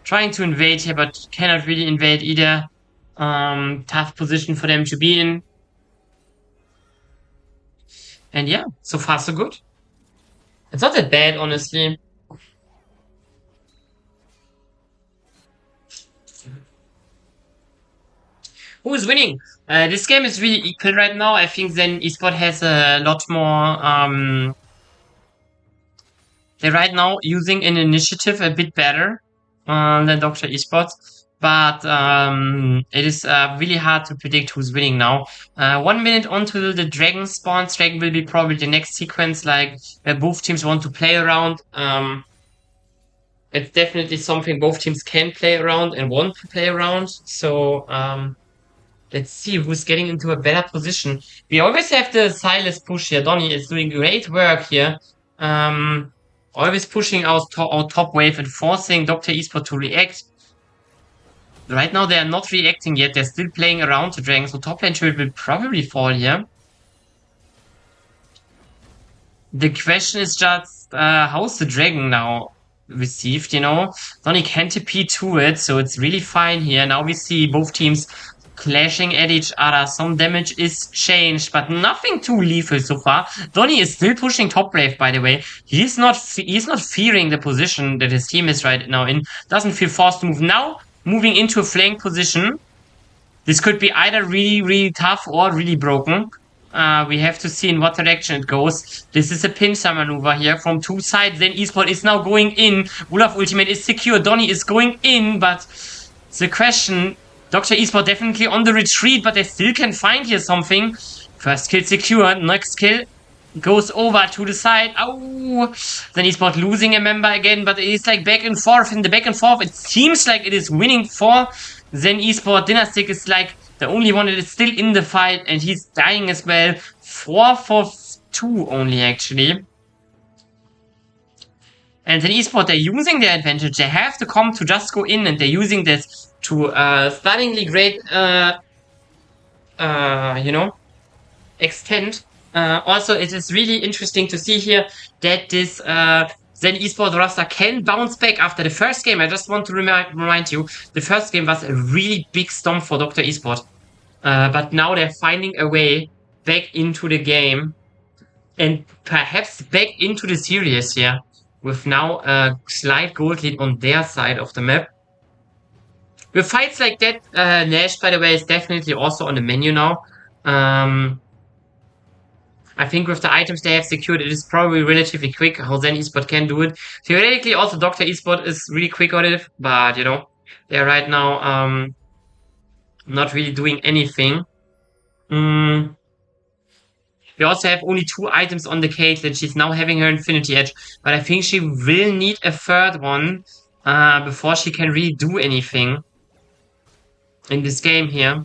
Trying to invade here, but cannot really invade either. Tough position for them to be in. And yeah, so far so good. It's not that bad, honestly. Who is winning? This game is really equal right now. I think ZEN Esport has a lot more. They're right now using an initiative a bit better than Docta Esports. but it is really hard to predict who's winning now. 1 minute until the dragon spawns. Dragon will be probably the next sequence, like where both teams want to play around. It's definitely something both teams can play around and want to play around. So let's see who's getting into a better position. We always have the Silas push here. Donny is doing great work here. Always pushing our top wave and forcing Docta Esport to react. Right now they are not reacting yet. They're still playing around the dragon. So top lane turret will probably fall here. The question is just, how's the dragon now received, you know? Donny can TP to it, so it's really fine here. Now we see both teams clashing at each other. Some damage is changed, but nothing too lethal so far. Donny is still pushing top wave, by the way. He's not fearing the position that his team is right now in. Doesn't feel forced to move. Now, moving into a flank position. This could be either really, really tough or really broken. We have to see in what direction it goes. This is a pincer maneuver here from two sides. Then Esport is now going in. Olaf ultimate is secure. Donny is going in, but the question... Docta Esport definitely on the retreat, but they still can find here something. First kill secured. Next kill goes over to the side. Oh, then Esport losing a member again, but it is like back and forth. In the back and forth, it seems like it is winning for ZEN Esport. Dynastic is like the only one that is still in the fight, and he's dying as well. 4 for 2 only, actually. And then Esport, they're using their advantage. They have to come to just go in, and they're using this to stunningly great, you know, extent. Also, it is really interesting to see here that this ZEN Esport roster can bounce back after the first game. I just want to remind you, the first game was a really big storm for Docta Esport. But now they're finding a way back into the game and perhaps back into the series here with now a slight gold lead on their side of the map. With fights like that, Nash, by the way, is definitely also on the menu now. I think with the items they have secured, it is probably relatively quick how ZEN Esport can do it. Theoretically, also Docta Esport is really quick on it, but, you know, they're right now not really doing anything. We also have only 2 items on the Caitlyn. She's now having her Infinity Edge, but I think she will need a third one before she can really do anything in this game here.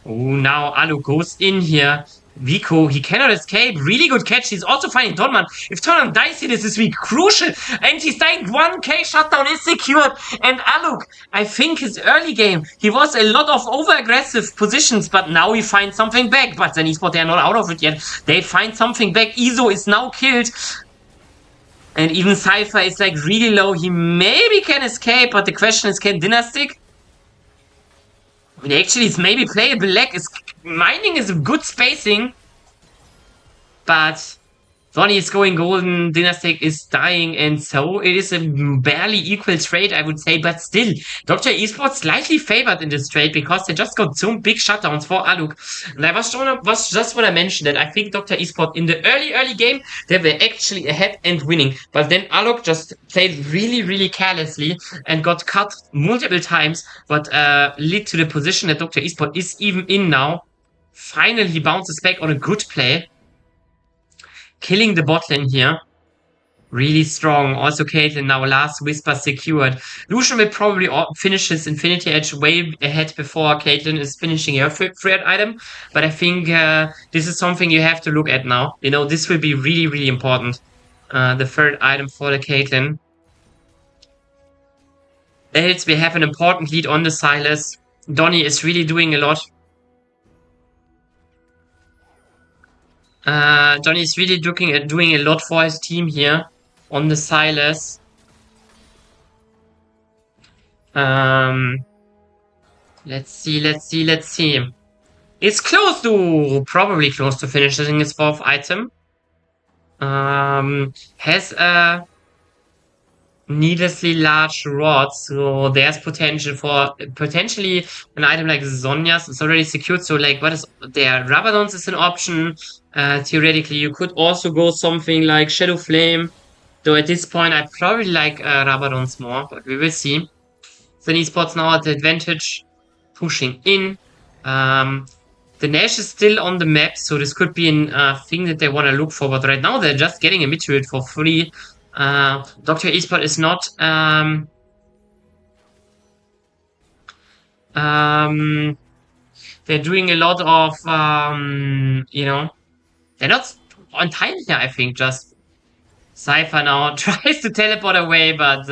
Oh, now Alu goes in here. Vico, he cannot escape. Really good catch. He's also finding Donman. If Donman dies here, this is really crucial. And he's dying. 1k shutdown is secured. And Aluk, I think his early game, he was a lot of over-aggressive positions, but now he finds something back. But then Esport, they are not out of it yet. They find something back. Izo is now killed. And even Cypher is like really low. He maybe can escape, but the question is, can Dynastic? I mean, actually, it's maybe playable lag. Mining is a good spacing, but Donny is going golden, Dynastic is dying, and so it is a barely equal trade, I would say, but still, Docta Esport slightly favored in this trade because they just got some big shutdowns for Aluk. And I just want to mention that I think Docta Esport in the early game, they were actually ahead and winning, but then Aluk just played really, really carelessly and got cut multiple times, but led to the position that Docta Esport is even in now. Finally, he bounces back on a good play. Killing the bot lane here. Really strong. Also Caitlyn now last whisper secured. Lucian will probably finish his Infinity Edge way ahead before Caitlyn is finishing her third item. But I think this is something you have to look at now. You know, this will be really, really important. The third item for the Caitlyn. Else we have an important lead on the Silas. Donny is really doing a lot. Johnny is really looking at doing a lot for his team here on the Silas. Let's see. It's probably close to finishing his 4th item. Has a needlessly large rod, so there's potential for potentially an item like Sonya's. It's already secured, so like what is there? Rabadons is an option. Theoretically, you could also go something like Shadow Flame, though at this point I probably like Rabadons more, but we will see. ZEN Esports now at the advantage, pushing in. The Nash is still on the map, so this could be a thing that they want to look for. But right now, they're just getting a mid-turret for free. Docta Esport is not... they're doing a lot of, you know... They're not on time here, I think. Just Cypher now tries to teleport away, but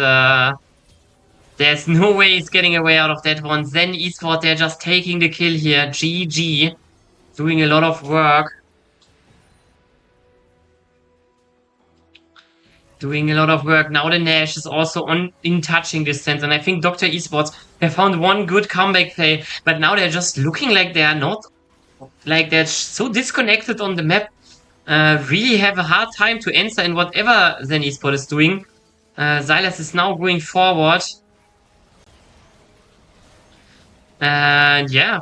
there's no way he's getting away out of that one. ZEN Esport, they're just taking the kill here. GG. Doing a lot of work. Now the Nash is also in touching distance, and I think Docta Esports, they found one good comeback play, but now they're just looking like they are not, like they're so disconnected on the map. Really have a hard time to answer in whatever ZEN Esport is doing. Silas is now going forward. And yeah.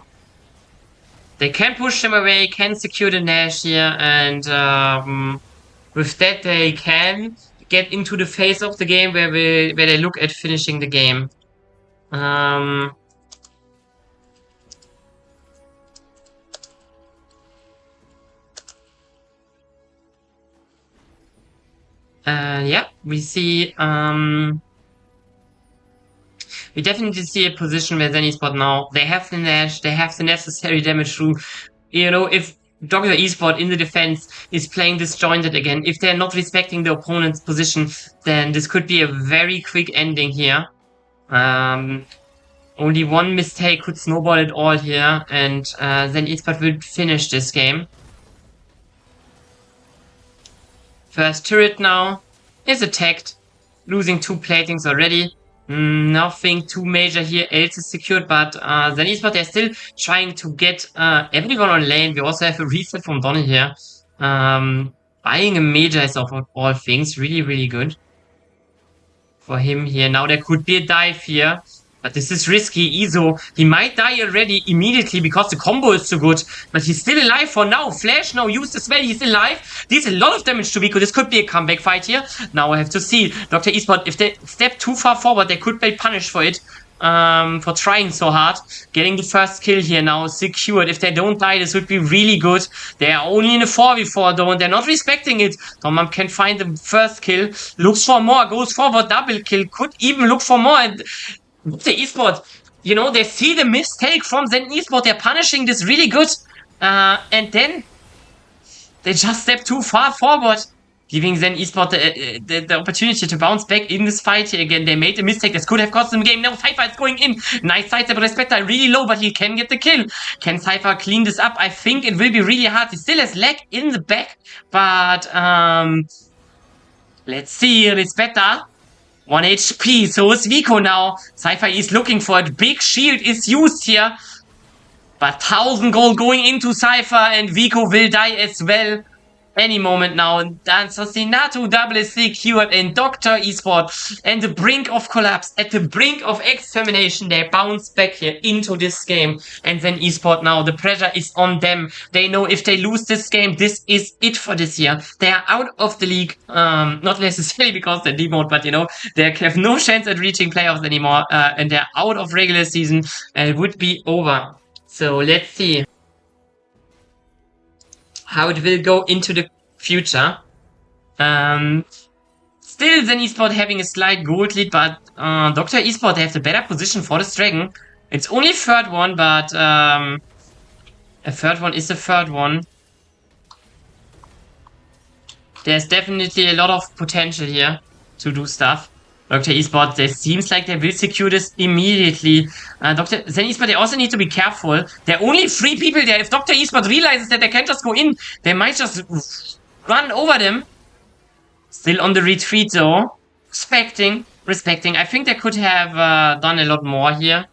They can push them away, can secure the Nash here, and with that they can get into the phase of the game where they look at finishing the game. Yeah, we see we definitely see a position where ZEN Esport now, they have the Nash, they have the necessary damage through. You know, if Docta Esport in the defense is playing disjointed again, if they're not respecting the opponent's position, then this could be a very quick ending here. Only one mistake could snowball it all here, and ZEN Esport will finish this game. First turret now is attacked, losing 2 platings already. Nothing too major here else is secured, but ZEN Esport, they're still trying to get everyone on lane. We also have a reset from Donny here. Buying a major is of all things really, really good for him here. Now there could be a dive here, but this is risky. Iso, he might die already immediately because the combo is so good, but he's still alive for now. Flash now used as well, he's alive. Deals a lot of damage to Vico. This could be a comeback fight here. Now I have to see. Docta Esport, if they step too far forward, they could be punished for it. For trying so hard. Getting the first kill here now secured. If they don't die, this would be really good. They are only in a 4v4 though, and they're not respecting it. Domam can find the first kill. Looks for more, goes forward, double kill. Could even look for more. And the Esport, you know, they see the mistake from ZEN Esport. They're punishing this really good. And then they just step too far forward, giving ZEN Esport the opportunity to bounce back in this fight here again. They made a mistake. This could have cost them the game. Now Cypher is going in. Nice sidestep, but Respecta really low, but he can get the kill. Can Cypher clean this up? I think it will be really hard. He still has lag in the back, but let's see. Respecta, 1 HP. So is Vico now. Cypher is looking for it. Big shield is used here, but 1000 gold going into Cypher, and Vico will die as well any moment now. Assassinato double is secured, and Docta Esport and the brink of collapse, at the brink of extermination, they bounce back here into this game. And then Esport now, the pressure is on them. They know if they lose this game, this is it for this year. They are out of the league, not necessarily because they're demoted, but you know, they have no chance at reaching playoffs anymore, and they're out of regular season, and it would be over. So let's see how it will go into the future. Still ZEN Esport having a slight gold lead, but Docta Esport, they have the better position for this dragon. It's only third one, but a third one is a third one. There's definitely a lot of potential here to do stuff. Docta Esport, it seems like they will secure this immediately. ZEN Esport, they also need to be careful. There are only 3 people there. If Docta Esport realizes that they can't just go in, they might just run over them. Still on the retreat though. Respecting. I think they could have done a lot more here.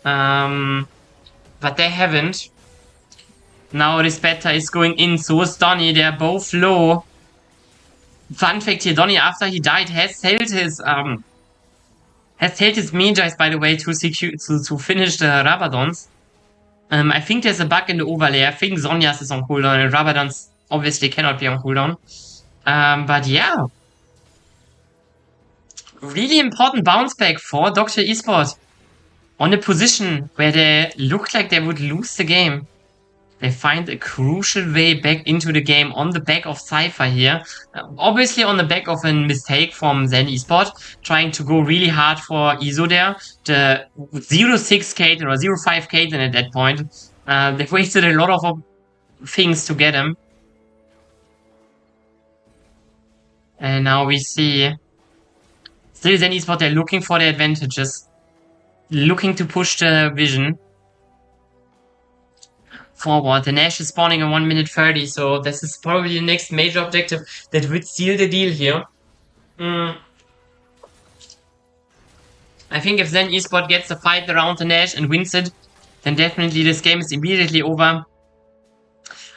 But they haven't. Now Respecta is going in, so is Donny. They're both low. Fun fact here, Donny, after he died, has held his Magi's, by the way, to finish the Rabadons. I think there's a bug in the overlay. I think Zhonya's is on cooldown, and Rabadons obviously cannot be on cooldown. But yeah. Really important bounce back for Docta Esport on a position where they looked like they would lose the game. They find a crucial way back into the game on the back of Cypher here. Obviously on the back of a mistake from ZEN Esport, trying to go really hard for ISO there. The 0-6 Katen or 0-5 Katen at that point. They've wasted a lot of things to get him. And now we see still ZEN Esport, they're looking for the advantages. Looking to push the vision forward. The Nash is spawning in 1 minute 30, so this is probably the next major objective that would seal the deal here. I think if ZEN Esport gets the fight around the Nash and wins it, then definitely this game is immediately over.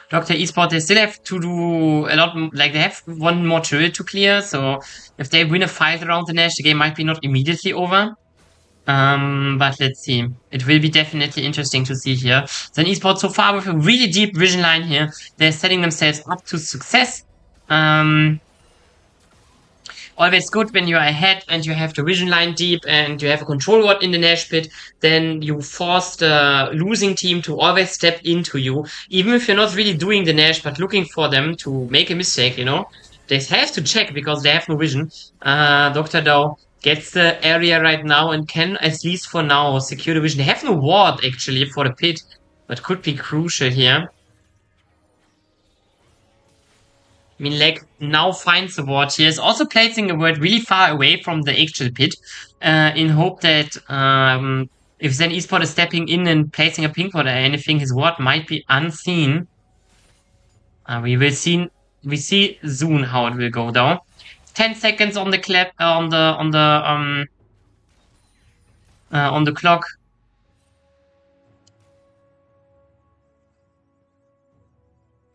Docta Esport, they still have to do a lot, like they have one more turret to clear, so if they win a fight around the Nash, the game might be not immediately over. But let's see. It will be definitely interesting to see here. ZEN Esport so far with a really deep vision line here. They're setting themselves up to success. Always good when you're ahead and you have the vision line deep and you have a control ward in the Nash pit, then you force the losing team to always step into you. Even if you're not really doing the Nash, but looking for them to make a mistake, you know? They have to check because they have no vision. Docta though gets the area right now and can, at least for now, secure the vision. They have no ward, actually, for the pit, but could be crucial here. I mean, like, now finds the ward here. Is also placing a ward really far away from the actual pit, in hope that, if ZEN Esport is stepping in and placing a pink ward or anything, his ward might be unseen. We will see, we see soon how it will go down. 10 seconds on the clap, on the clock.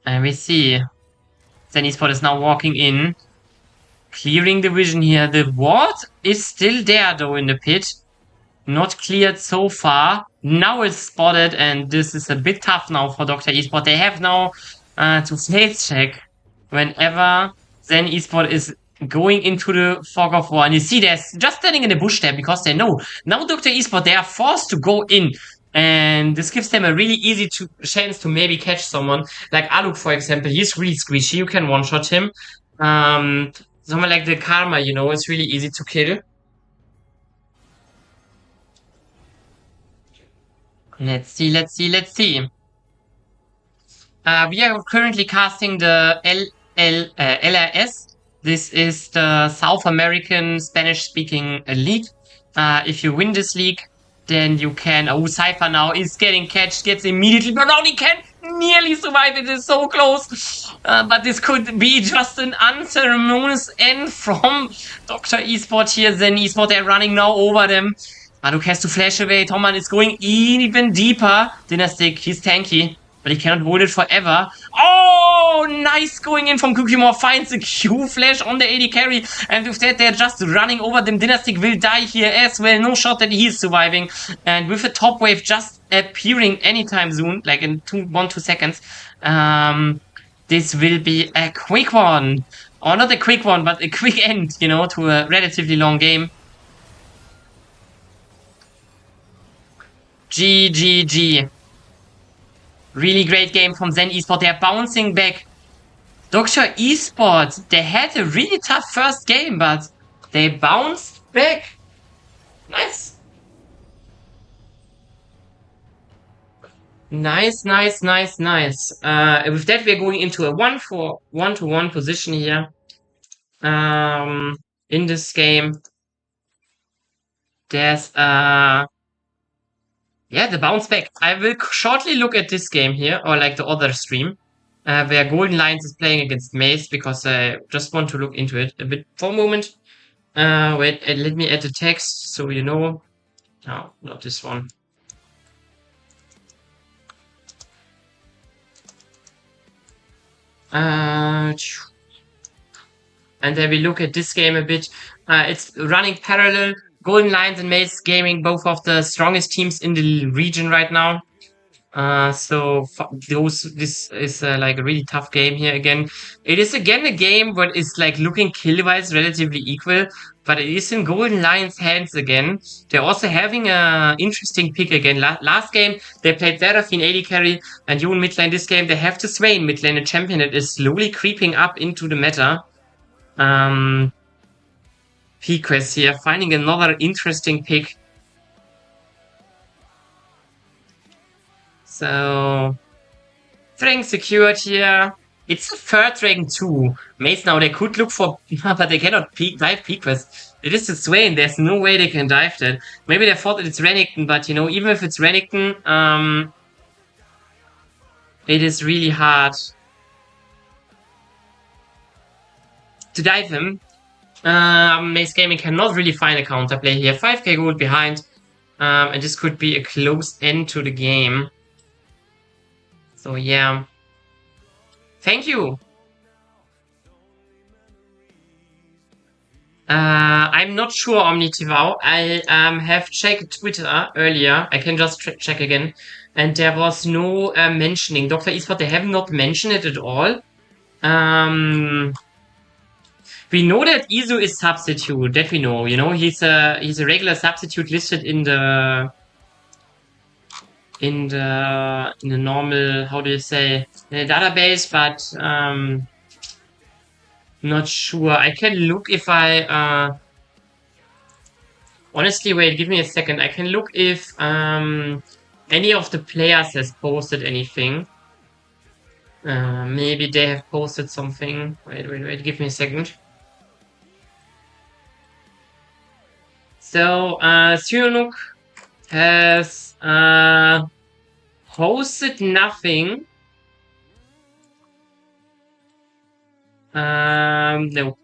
And we see ZEN Esport is now walking in, clearing the vision here. The ward is still there though in the pit, not cleared so far. Now it's spotted, and this is a bit tough now for Docta Esport. They have now to face check whenever ZEN Esport is going into the fog of war. And you see they're just standing in the bush there because they know now Docta Esport, they are forced to go in. And this gives them a really easy chance to maybe catch someone. Like Aluk, for example, he's really squishy. You can one-shot him. Someone like the Karma, you know, it's really easy to kill. Let's see. We are currently casting the LRS. This is the South American Spanish-speaking league. If you win this league, then you can... Oh, Cypher now is getting catched, gets immediately... But only can nearly survive. It is so close. But this could be just an unceremonious end from Docta Esport here. ZEN Esport, they're running now over them. Aduk has to flash away. Toman is going even deeper. Dynastic, he's tanky, but he cannot hold it forever. Oh, nice going in from Kukimore. Finds the Q flash on the AD carry. And with that, they're just running over them. Dynastic will die here as well. No shot that he is surviving. And with a top wave just appearing anytime soon, like in 1-2 seconds, this will be a quick one. Or not a quick one, but a quick end, you know, to a relatively long game. GGG. Really great game from ZEN Esport. They're bouncing back. Docta Esport, they had a really tough first game, but they bounced back. Nice. Nice. With that, we're going into a 1-to-1 position here. In this game. There's yeah, the bounce back. I will shortly look at this game here, or like the other stream, where Golden Lions is playing against Maze, because I just want to look into it a bit for a moment. Wait, let me add the text so you know. No, not this one. And then we look at this game a bit. It's running parallel. Golden Lions and Maze Gaming, both of the strongest teams in the region right now. This is like a really tough game here again. It is again a game where it's like looking kill-wise relatively equal, but it is in Golden Lions' hands again. They're also having a interesting pick again. Last game they played Seraphine AD carry and Yoon mid lane. This game they have to Swain mid lane, a champion that is slowly creeping up into the meta. P-Quest here, finding another interesting pick. So, Dragon secured here. It's a third Dragon too. Maze now, they could look for, but they cannot dive P-Quest. It is a Swain, there's no way they can dive that. Maybe they thought that it's Renekton, but you know, even if it's Renekton, it is really hard to dive him. Maze Gaming cannot really find a counterplay here. 5k gold behind, and this could be a close end to the game. So yeah. Thank you. I'm not sure, Omnitivau. I have checked Twitter earlier. I can just check again. And there was no mentioning. Docta Esport, they have not mentioned it at all. We know that Izu is substitute. That we know. You know, he's a regular substitute listed in the normal, how do you say, in the database, but not sure. I can look if I honestly, wait, give me a second. I can look if any of the players has posted anything. Maybe they have posted something. Wait, give me a second. So, Cyanuk has posted nothing. No.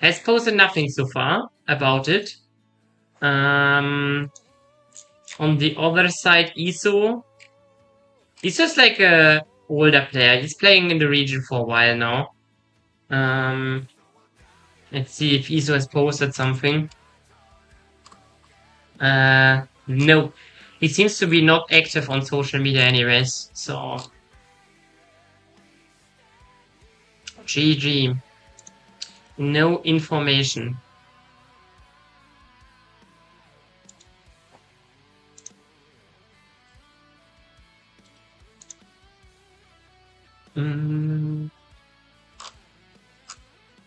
Has posted nothing so far about it. On the other side, Iso. Iso's like a older player. He's playing in the region for a while now. Let's see if Iso has posted something. No. He seems to be not active on social media anyways, so... GG. No information.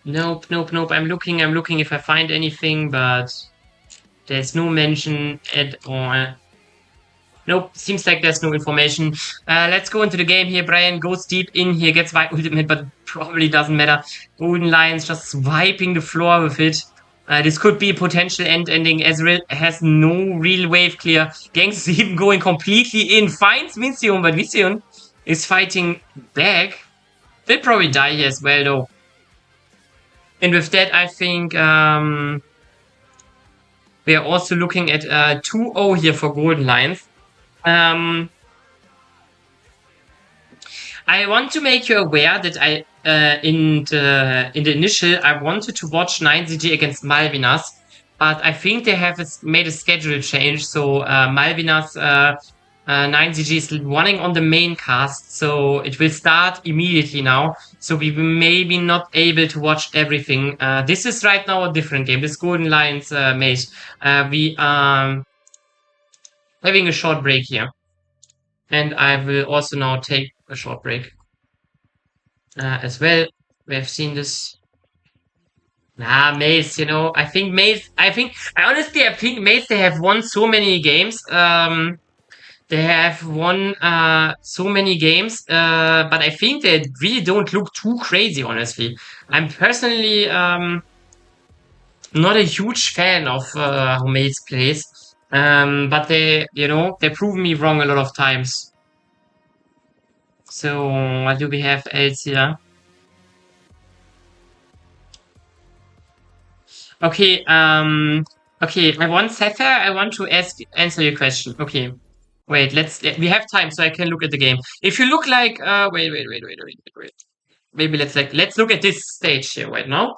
Nope. I'm looking if I find anything, but there's no mention at all. Nope, seems like there's no information. Let's go into the game here. Brian goes deep in here, gets white ultimate, but probably doesn't matter. Golden Lions just swiping the floor with it. This could be a potential ending. Ezreal has no real wave clear. Gangs is even going completely in. Finds Vincion, but Vincion is fighting back. They'll probably die here as well, though. And with that, I think we are also looking at 2-0 here for Golden Lions. I want to make you aware that I in the initial I wanted to watch 9ZG against Malvinas, but I think they have made a schedule change. So Malvinas 9ZG is running on the main cast, so it will start immediately now. So we may be not able to watch everything. This is right now a different game. This Golden Lions Mage. We are having a short break here. And I will also now take a short break as well. We have seen this. Maze, you know, I think Maze, I think Maze, they have won so many games. They have won so many games, but I think they really don't look too crazy, honestly. I'm personally not a huge fan of how Maze plays. But they, you know, they prove me wrong a lot of times. So, what do we have else here? Okay, okay, I want Sapphire, I want to answer your question. Okay. Wait, we have time, so I can look at the game. If you look like, wait. Maybe let's look at this stage here right now,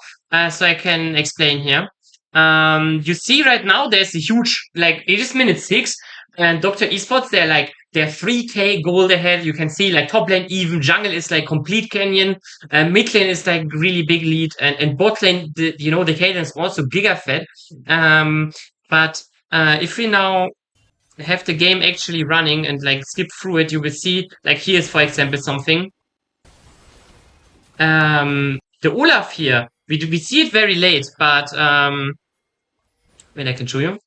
so I can explain here. You see right now there's a huge, like, it is minute 6, and Docta Esports, they're like they're 3k gold ahead. You can see like top lane even, jungle is like complete canyon, mid lane is like really big lead, and bot lane, the cadence also giga fed. But if we now have the game actually running and like skip through it, you will see like here's for example something. The Olaf here, we see it very late, but wait, I can show you.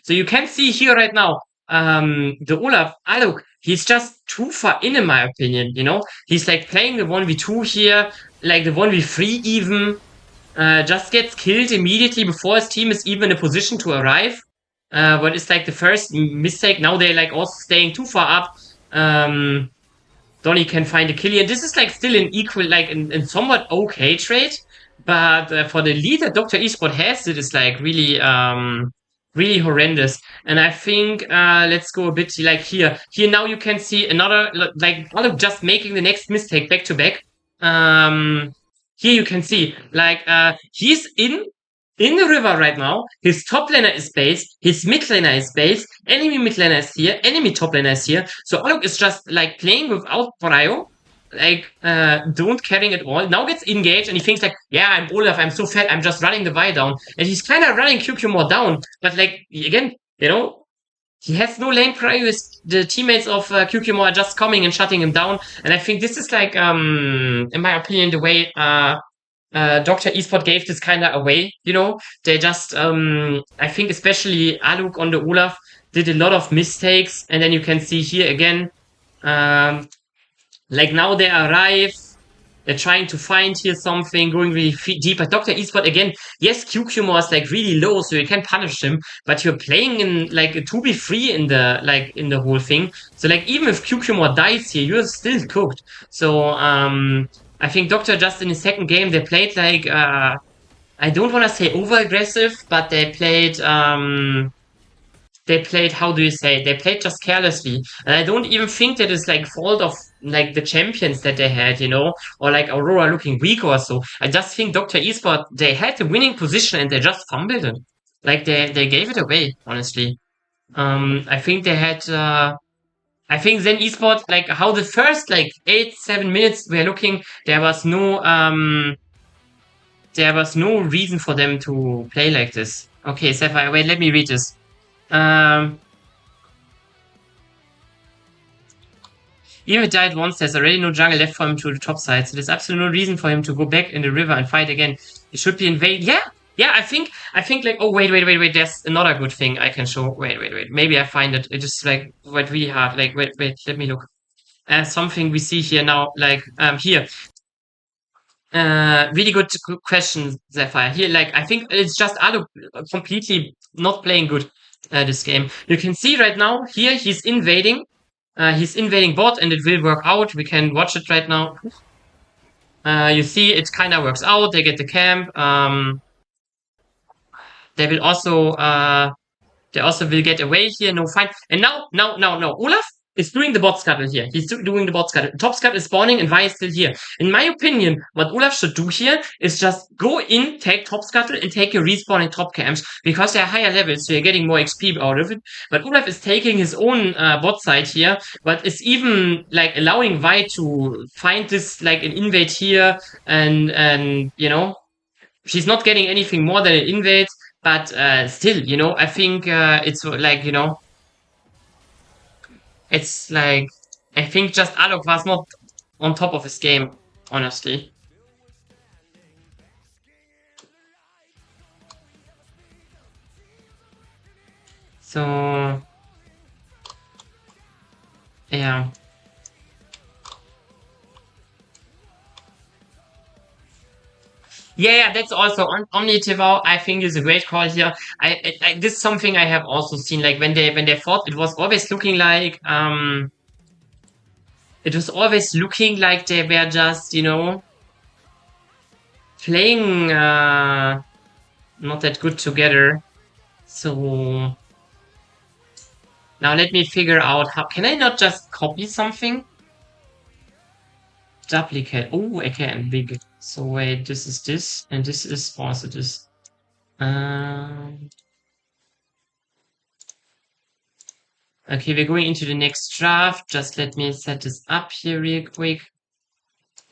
So you can see here right now, the Olaf, look, he's just too far in my opinion, He's like playing the 1v2 here, like the 1v3 even, just gets killed immediately before his team is even in a position to arrive. But it's like the first mistake. Now they're like also staying too far up. Donny can find a Killian. This is like still an equal, like in somewhat okay trade, but for the lead that Docta Esport has, it is like really, really horrendous. And I think let's go a bit like here. Here now you can see another like just making the next mistake back to back. Here you can see like he's in the river right now. His top laner is base. His mid laner is base. Enemy mid laner is here. Enemy top laner is here. So Alok is just like playing without Prio. Like, don't caring at all. Now gets engaged and he thinks like, yeah, I'm Olaf. I'm so fat. I'm just running the Vi down. And he's kind of running QQ more down. But like, again, he has no lane prio. The teammates of QQ are just coming and shutting him down. And I think this is like, in my opinion, the way, Docta Esport gave this kind of away, They just, I think especially Aluk on the Olaf did a lot of mistakes. And then you can see here again, like now they arrive, they're trying to find here something, going really deep. But Docta Esport again, yes, QQ is like really low, so you can punish him, but you're playing in like a 2v3 in the whole thing. So like even if QQ dies here, you're still cooked. So I think Doctor just in the second game, they played like, I don't want to say over-aggressive, but they played, how do you say, they played just carelessly. And I don't even think that it's like fault of like the champions that they had, or like Aurora looking weak or so. I just think Doctor Esport, they had the winning position and they just fumbled it. Like they gave it away, honestly. I think they had, I think ZEN Esport, like how the first like 8-7 minutes were looking, there was no reason for them to play like this. Okay, Sapphire, wait, let me read this. Even if he died once, there's already no jungle left for him to the top side, so there's absolutely no reason for him to go back in the river and fight again. He should be invaded. Yeah, I think like, oh, wait, there's another good thing I can show. Wait. Maybe I find it. It is like, really hard. Like, wait, let me look. Something we see here now, like, here. Really good question, Sapphire. Here, like, I think it's just Alu completely not playing good, this game. You can see right now, here, he's invading. He's invading bot and it will work out. We can watch it right now. You see it kind of works out. They get the camp. They will also, will get away here. No fight. And now, Olaf is doing the bot scuttle here. He's doing the bot scuttle. Top scuttle is spawning and Vi is still here. In my opinion, what Olaf should do here is just go in, take top scuttle, and take your respawning top camps because they're higher levels, so you're getting more XP out of it. But Olaf is taking his own bot side here, but is even like allowing Vi to find this like an invade here, and she's not getting anything more than an invade. But still, I think it's like, it's like, I think just Alok was not on top of his game, honestly. So, yeah. Yeah, that's also on Omnitivore. I think is a great call here. This is something I have also seen. Like when they fought, it was always looking like they were just playing not that good together. So now let me figure out how can I not just copy something? Duplicate. Oh, I can. Big. So wait, this is this, and this is also this. Okay, we're going into the next draft. Just let me set this up here real quick.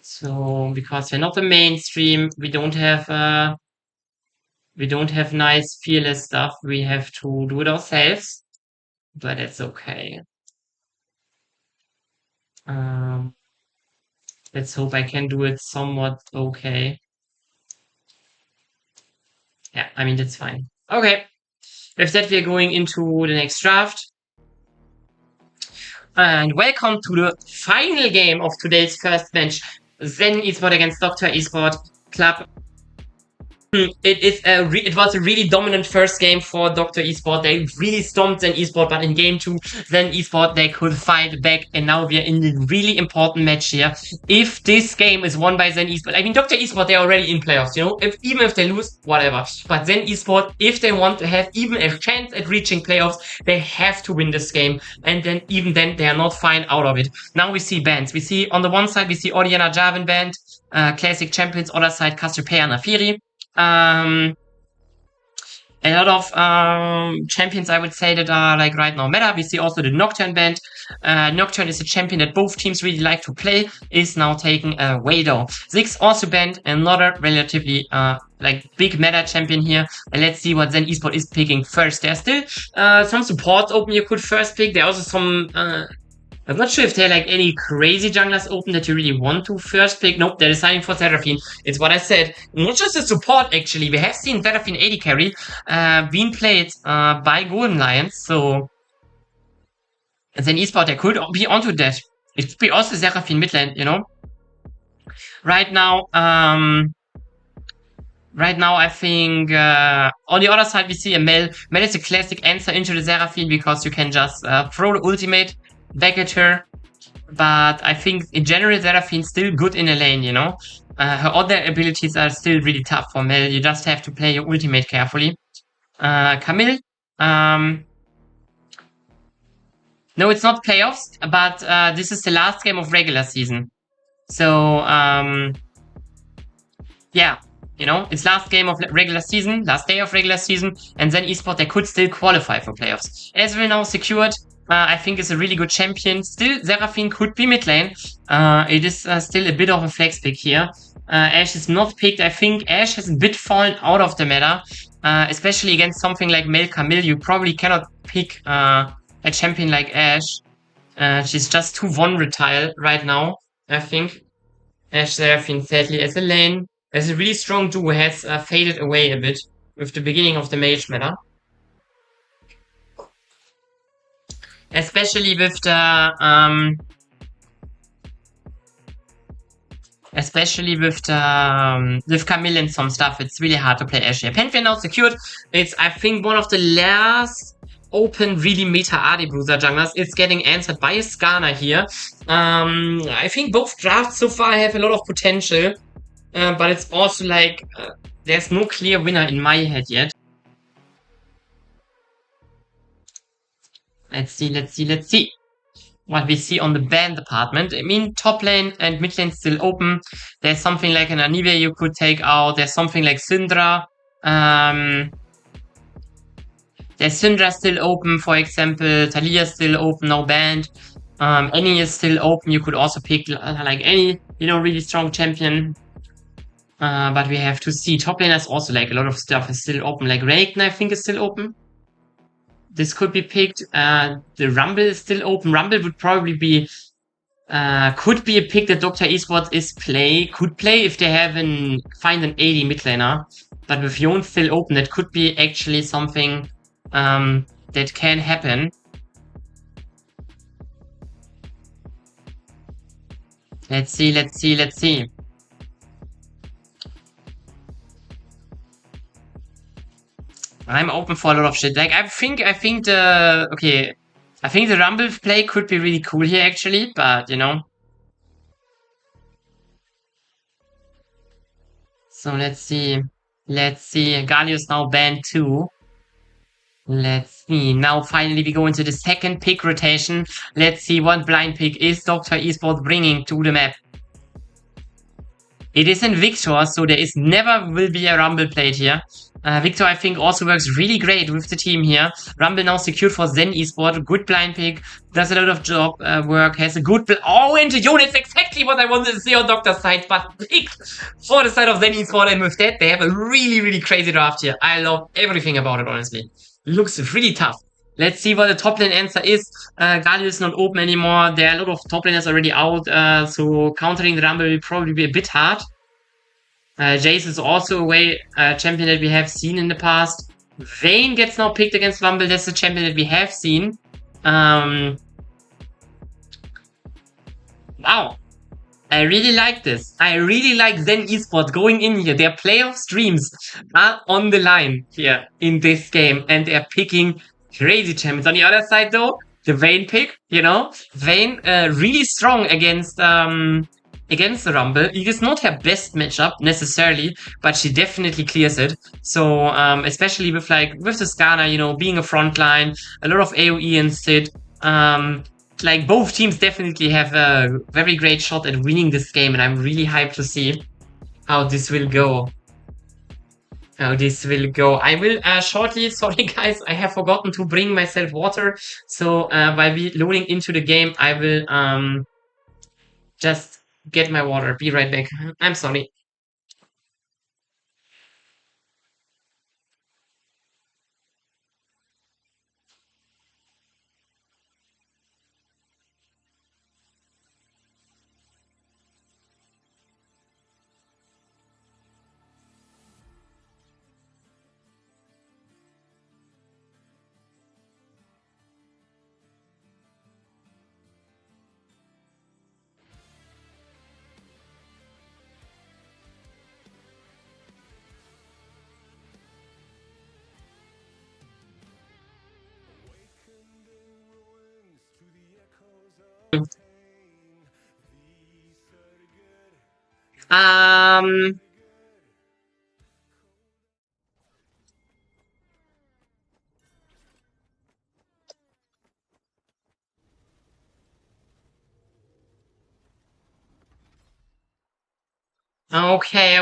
So, because we're not the mainstream, we don't have nice fearless stuff. We have to do it ourselves, but it's okay. Let's hope I can do it somewhat okay. Yeah, I mean, that's fine. Okay. With that, we're going into the next draft. And welcome to the final game of today's first match. ZEN Esport against Docta Esport Club. It was a really dominant first game for Docta Esport. They really stomped ZEN Esport, but in game 2, ZEN Esport, they could fight back, and now we are in the really important match here. If this game is won by ZEN Esport, I mean, Docta Esport, they're already in playoffs, you know? Even if they lose, whatever. But ZEN Esport, if they want to have even a chance at reaching playoffs, they have to win this game. And then, even then, they are not fine out of it. Now we see bands. We see, on the one side, we see Oriana Jarvan band, Classic Champions, other side, Cassiopeia Nafiri. A lot of champions, I would say, that are like right now meta. We see also the Nocturne band. Nocturne is a champion that both teams really like to play, is now taking a Wado. Ziggs also banned, another relatively like big meta champion here. And let's see what ZEN Esport is picking first. There's still some supports open you could first pick. There are also some I'm not sure if there are like any crazy junglers open that you really want to first pick. Nope, they're deciding for Seraphine. It's what I said. Not just a support, actually. We have seen Seraphine AD carry being played by Golden Lions. So ZEN Esport, they could be onto that. It could be also Seraphine mid lane, you know? Right now, I think on the other side we see a Mel. Mel is a classic answer into the Seraphine because you can just throw the ultimate back at her, but I think in general Seraphine's still good in a lane, you know. Her other abilities are still really tough for Mel. You just have to play your ultimate carefully. Camille, no, it's not playoffs, but this is the last game of regular season. So yeah, you know, it's last game of regular season, last day of regular season, and ZEN Esport, they could still qualify for playoffs. As we now secured, I think is a really good champion. Still, Seraphine could be mid lane. It is still a bit of a flex pick here. Ashe is not picked. I think Ashe has a bit fallen out of the meta, especially against something like Mel Camille. You probably cannot pick a champion like Ashe. She's just too volatile right now, I think. Ashe Seraphine, sadly, as a lane, as a really strong duo, has faded away a bit with the beginning of the mage meta. Especially with the with Camille and some stuff, it's really hard to play Ashe here. Pantheon now secured. It's, I think, one of the last open really meta AD bruiser junglers. It's getting answered by a Skarner here. I think both drafts so far have a lot of potential, but it's also like there's no clear winner in my head yet. Let's see what we see on the ban department. I mean, top lane and mid lane still open. There's something like an Anivia you could take out. There's something like Syndra. There's Syndra still open, for example. Talia still open, now banned. Annie is still open. You could also pick like any, you know, really strong champion. But we have to see. Top lane is also like a lot of stuff is still open. Like Ragnar, I think, is still open. This could be picked. The Rumble is still open. Rumble would probably be, could be a pick that Docta Esports could play if they find an AD mid laner. But with Yon still open, that could be actually something that can happen. Let's see. I'm open for a lot of shit. Like, I think the Rumble play could be really cool here, actually, but, you know. So, let's see. Galio's now banned too. Let's see. Now, finally, we go into the second pick rotation. Let's see what blind pick is Docta Esports bringing to the map. It is in Victor, so there is never will be a Rumble played here. Victor, I think, also works really great with the team here. Rumble now secured for ZEN Esport. Good blind pick. Does a lot of job work. Has a good... Oh, and the unit's exactly what I wanted to see on Docta's side. But pick for the side of ZEN Esport. And with that, they have a really, really crazy draft here. I love everything about it, honestly. Looks really tough. Let's see what the top lane answer is. Galio is not open anymore. There are a lot of top laners already out. So countering the Rumble will probably be a bit hard. Jace is also a champion that we have seen in the past. Vayne gets now picked against Rumble. That's a champion that we have seen. Wow. I really like this. I really like ZEN Esports going in here. Their playoff streams are on the line here in this game. And they're picking crazy champions. On the other side, though, the Vayne pick, you know, Vayne really strong against the Rumble. It is not her best matchup necessarily, but she definitely clears it. So especially with the Skana, you know, being a frontline, a lot of AoE and Sid. Like both teams definitely have a very great shot at winning this game, and I'm really hyped to see how this will go. I will shortly, sorry guys, I have forgotten to bring myself water. So while we loading into the game, I will just get my water. Be right back. I'm sorry.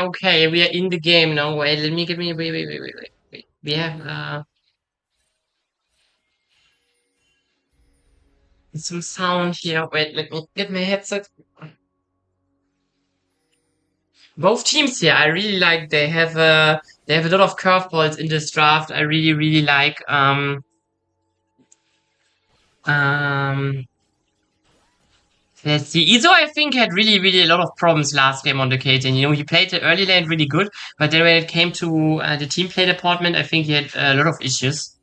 Okay, we are in the game now. Wait, wait. We have some sound here. Wait, let me get my headset. Both teams here, I really like. They have a lot of curveballs in this draft. I really like. Let's see. Izo, I think, had really a lot of problems last game on the Katen. You know, he played the early lane really good, but then when it came to the team play department, I think he had a lot of issues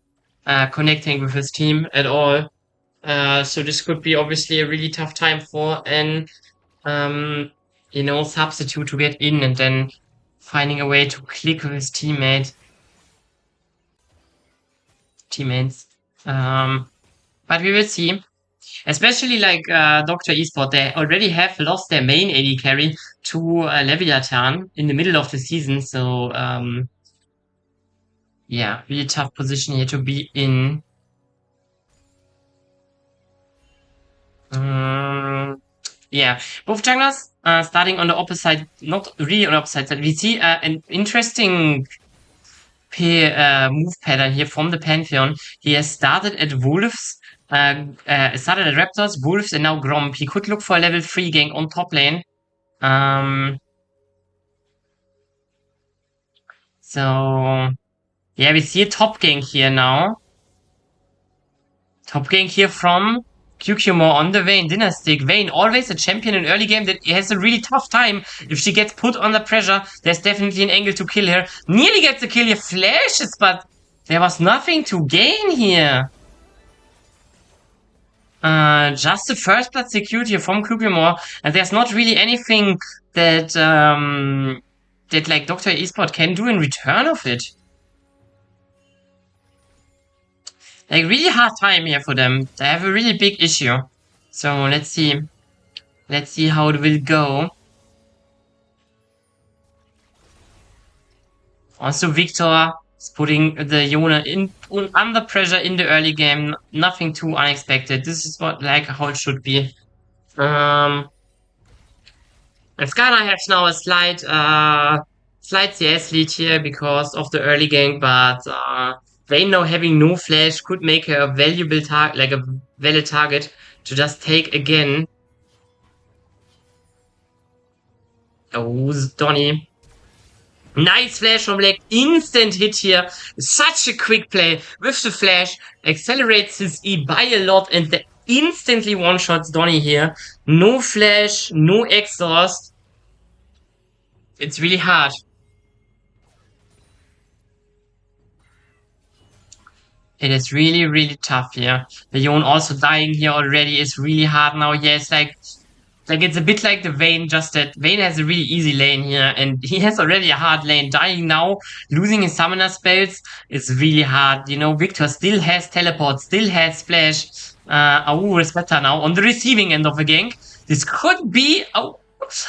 connecting with his team at all. So this could be obviously a really tough time for an you know, substitute to get in and then finding a way to click with his teammates. But we will see. Especially like Docta Esport, they already have lost their main AD carry to Leviathan in the middle of the season. So yeah, really tough position here to be in. Yeah, both junglers starting on the opposite, not really on the opposite side. We see an interesting move pattern here from the Pantheon. He has started at Wolves, started at Raptors, Wolves, and now Gromp. He could look for a level 3 gank on top lane. So yeah, we see a top gank here now. Top gank here from Cucumor on the Vayne Dynastic. Vayne, always a champion in early game that has a really tough time. If she gets put under pressure, there's definitely an angle to kill her. Nearly gets the kill here, flashes, but there was nothing to gain here. Just the first blood secured here from Cucumor, and there's not really anything that that like Docta Esport can do in return of it. Like, really hard time here for them. They have a really big issue. So, let's see. Let's see how it will go. Also, Victor is putting the Yona under pressure in the early game. Nothing too unexpected. This is how it should be. Skana has now a slight CS lead here because of the early gank, but Vayne now having no flash could make her a valuable target, like a valid target to just take again. Oh, Donny. Nice flash from Black. Instant hit here. Such a quick play with the flash. Accelerates his E by a lot and the instantly one-shots Donny here. No flash, no exhaust. It's really hard. It is really, really tough here. The Yon also dying here already is really hard now. Yes, like it's a bit like the Vayne, just that Vayne has a really easy lane here, and he has already a hard lane. Dying now, losing his summoner spells is really hard. You know, Victor still has teleport, still has splash. Au is better now on the receiving end of the gank. This could be. Oh,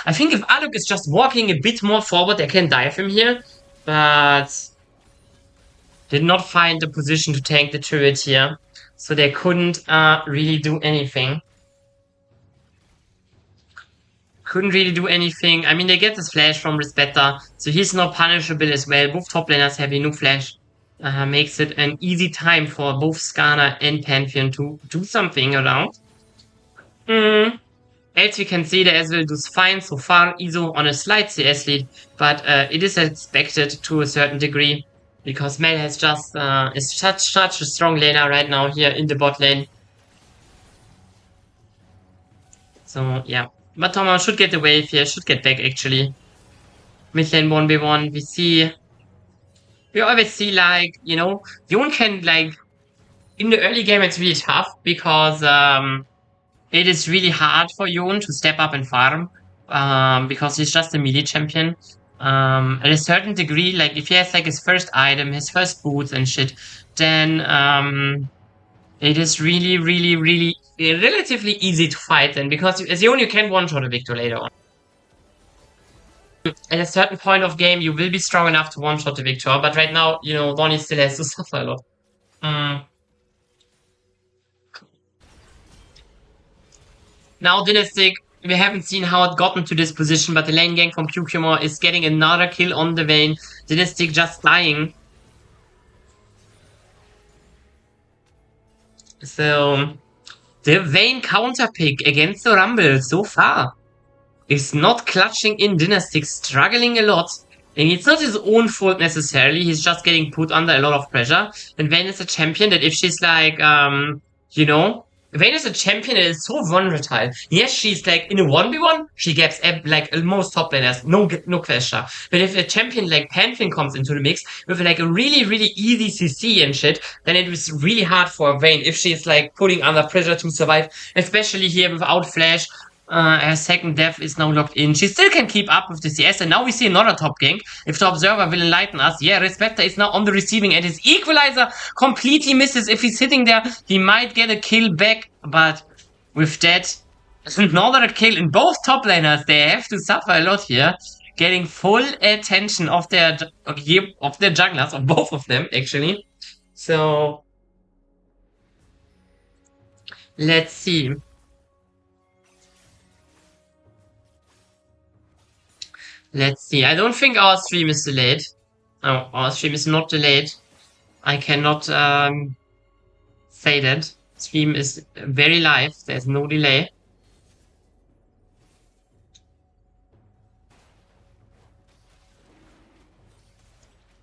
I think if Aluk is just walking a bit more forward, they can dive him here, but did not find the position to tank the turret here, so they couldn't really do anything. Couldn't really do anything. I mean, they get this flash from Respecta, so he's not punishable as well. Both top laners have a new flash. Makes it an easy time for both Skana and Pantheon to do something around. As we can see, the Ezreal does fine so far. ISO on a slight CS lead, but it is expected to a certain degree because Mel has just is such a strong laner right now here in the bot lane. So yeah, but Thomas should get the wave here, should get back actually. Mid lane 1v1, we always see like, you know, Yon can like, in the early game it's really tough because it is really hard for Yon to step up and farm because he's just a melee champion. At a certain degree, like if he has like his first item, his first boots and shit, then it is really, really, really relatively easy to fight then because as Yon you can one-shot a Victor later on. At a certain point of game, you will be strong enough to one-shot the Victor, but right now, you know, Donny still has to suffer a lot. Now, Dynastic, we haven't seen how it gotten to this position, but the lane gang from Cucumber is getting another kill on the Vayne. Dynastic just dying. So, the Vayne counter pick against the Rumble so far is not clutching in. Dynastic, struggling a lot. And it's not his own fault necessarily, he's just getting put under a lot of pressure. And Vayne is a champion that if she's like, you know, Vayne is a champion that is so volatile. Yes, she's like in a 1v1, she gets like most top laners, no question. But if a champion like Pantheon comes into the mix with like a really, really easy CC and shit, then it is really hard for Vayne if she's like putting under pressure to survive, especially here without flash. Her second death is now locked in. She still can keep up with the CS, and now we see another top gank. If the observer will enlighten us, yeah, Respecta is now on the receiving end. His equalizer completely misses. If he's sitting there, he might get a kill back, but with that, another kill in both top laners. They have to suffer a lot here, getting full attention of their jugglers, of both of them actually. So let's see. Let's see. I don't think our stream is delayed. No, our stream is not delayed. I cannot say that. Stream is very live. There's no delay.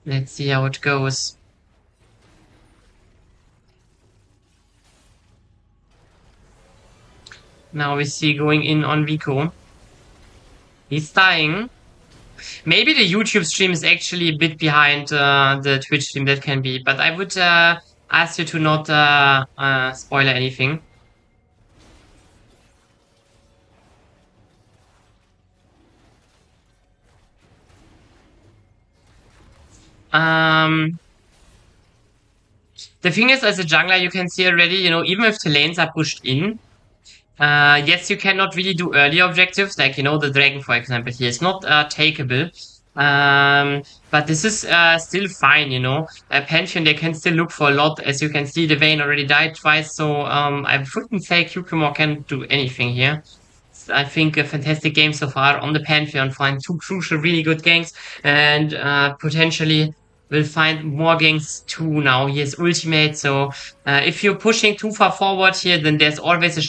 Let's see how it goes. Now we see going in on Vico. He's dying. Maybe the YouTube stream is actually a bit behind the Twitch stream, that can be. But I would ask you to not spoiler anything. The thing is, as a jungler, you can see already, you know, even if the lanes are pushed in, yes, you cannot really do early objectives, like, you know, the dragon, for example, here is not takeable. But this is still fine, you know. Pantheon, they can still look for a lot. As you can see, the Vayne already died twice, so I wouldn't say Cucumber can do anything here. I think, a fantastic game so far on the Pantheon. Find two crucial, really good ganks, and potentially will find more ganks too now. He has ultimate, so if you're pushing too far forward here, then there's always a